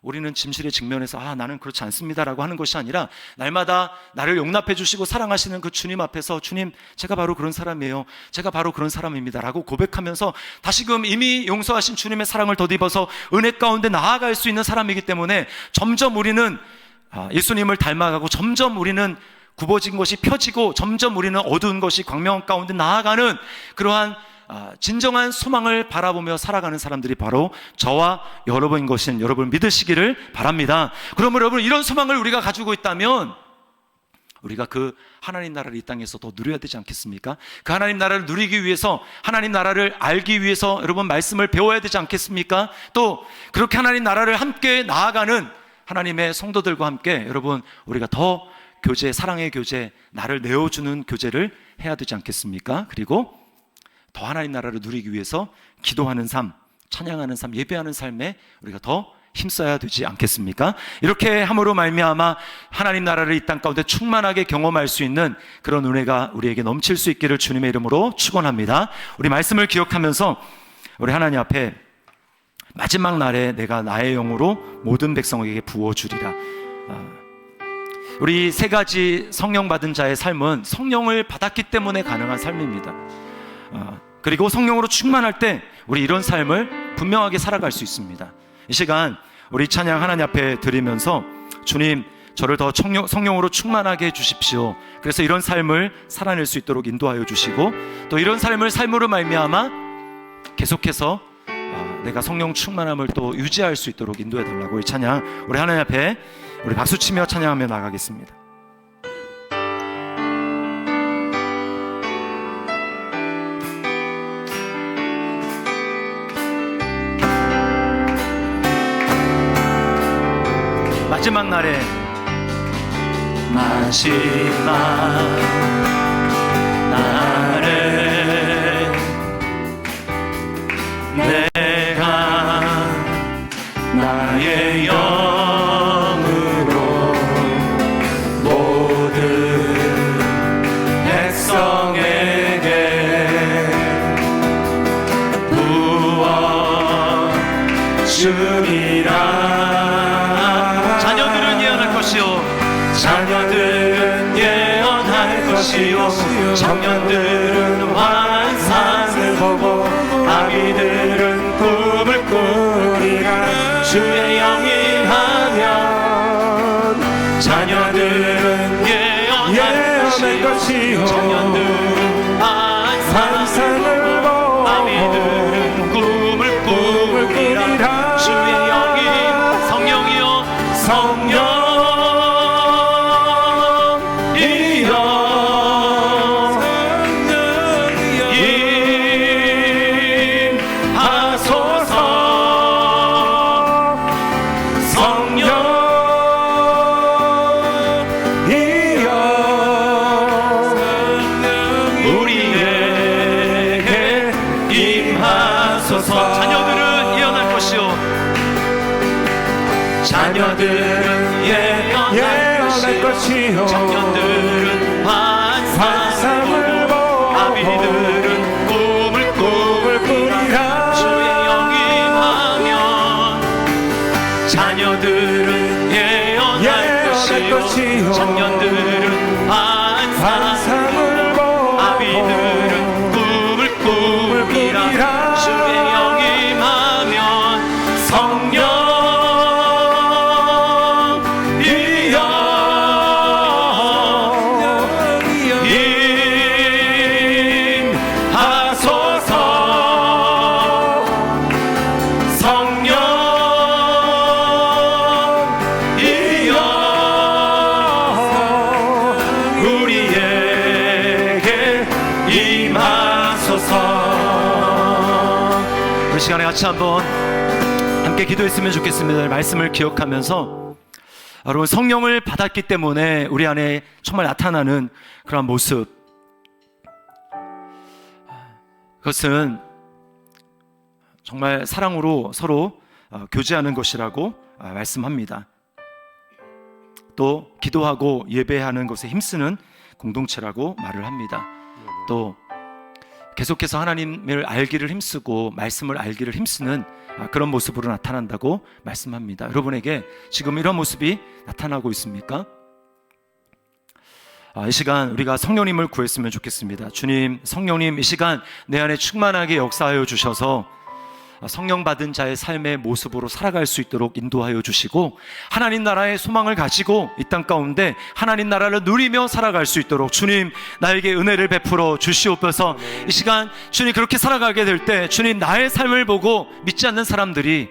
우리는 진실에 직면해서 나는 그렇지 않습니다라고 하는 것이 아니라 날마다 나를 용납해 주시고 사랑하시는 그 주님 앞에서, 주님, 제가 바로 그런 사람이에요, 제가 바로 그런 사람입니다 라고 고백하면서 다시금 이미 용서하신 주님의 사랑을 덧입어서 은혜 가운데 나아갈 수 있는 사람이기 때문에 점점 우리는 예수님을 닮아가고, 점점 우리는 굽어진 것이 펴지고, 점점 우리는 어두운 것이 광명 가운데 나아가는 그러한 진정한 소망을 바라보며 살아가는 사람들이 바로 저와 여러분인 것은 여러분 믿으시기를 바랍니다. 그러면 여러분, 이런 소망을 우리가 가지고 있다면 우리가 그 하나님 나라를 이 땅에서 더 누려야 되지 않겠습니까? 그 하나님 나라를 누리기 위해서, 하나님 나라를 알기 위해서 여러분 말씀을 배워야 되지 않겠습니까? 또 그렇게 하나님 나라를 함께 나아가는 하나님의 성도들과 함께 여러분 우리가 더 교제, 사랑의 교제, 나를 내어주는 교제를 해야 되지 않겠습니까? 그리고 더 하나님 나라를 누리기 위해서 기도하는 삶, 찬양하는 삶, 예배하는 삶에 우리가 더 힘써야 되지 않겠습니까? 이렇게 함으로 말미암아 하나님 나라를 이 땅 가운데 충만하게 경험할 수 있는 그런 은혜가 우리에게 넘칠 수 있기를 주님의 이름으로 축원합니다. 우리 말씀을 기억하면서 우리 하나님 앞에 마지막 날에 내가 나의 영으로 모든 백성에게 부어주리라. 우리 세 가지 성령 받은 자의 삶은 성령을 받았기 때문에 가능한 삶입니다. 그리고 성령으로 충만할 때 우리 이런 삶을 분명하게 살아갈 수 있습니다. 이 시간 우리 찬양 하나님 앞에 드리면서 주님, 저를 더 성령으로 충만하게 해주십시오. 그래서 이런 삶을 살아낼 수 있도록 인도하여 주시고, 또 이런 삶을 삶으로 말미암아 계속해서 내가 성령 충만함을 또 유지할 수 있도록 인도해 달라고 이 찬양 우리 하나님 앞에 우리 박수치며 찬양하며 나가겠습니다. 마지막 날에 마지막 날에 내가 나의 영으로 모든 백성에게 부어주리라. 자녀들은 예언할 것이요 청년들은 환상을 보고 아기들은 꿈을 꾸리라. 주의 영이 하면 자녀들은 예언할 것이요 청년들은 환상을 보고 아기들은 꿈을 꾸리라. 주의 영이 성령이요 성령 자녀들은 예언할 것이요 청년들은 환상을 보고 아비들은 꿈을 꾸리라. 주의 영이 임하면 자녀들은 예언할 것이요 청년들은 환상을 보고 아비들은 꿈을 꾸리라. 주의 영이 임하면 성령 시간에 같이 한번 함께 기도했으면 좋겠습니다. 말씀을 기억하면서 여러분, 성령을 받았기 때문에 우리 안에 정말 나타나는 그런 모습, 그것은 정말 사랑으로 서로 교제하는 것이라고 말씀합니다. 또 기도하고 예배하는 것에 힘쓰는 공동체라고 말을 합니다. 또 계속해서 하나님을 알기를 힘쓰고 말씀을 알기를 힘쓰는 그런 모습으로 나타난다고 말씀합니다. 여러분에게 지금 이런 모습이 나타나고 있습니까? 이 시간 우리가 성령님을 구했으면 좋겠습니다. 주님, 성령님, 이 시간 내 안에 충만하게 역사하여 주셔서 성령 받은 자의 삶의 모습으로 살아갈 수 있도록 인도하여 주시고, 하나님 나라의 소망을 가지고 이 땅 가운데 하나님 나라를 누리며 살아갈 수 있도록 주님 나에게 은혜를 베풀어 주시옵소서. 이 시간 주님 그렇게 살아가게 될 때 주님 나의 삶을 보고 믿지 않는 사람들이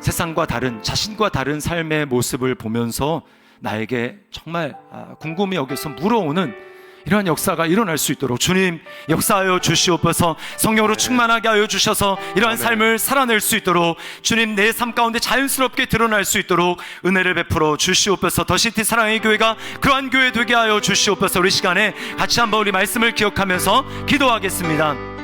세상과 다른, 자신과 다른 삶의 모습을 보면서 나에게 정말 궁금히 여겨서 물어오는 이러한 역사가 일어날 수 있도록 주님 역사하여 주시옵소서. 성령으로 충만하게 하여 주셔서 이러한 삶을 살아낼 수 있도록 주님 내 삶 가운데 자연스럽게 드러날 수 있도록 은혜를 베풀어 주시옵소서. 더시티 사랑의 교회가 그러한 교회 되게 하여 주시옵소서. 우리 시간에 같이 한번 우리 말씀을 기억하면서 기도하겠습니다.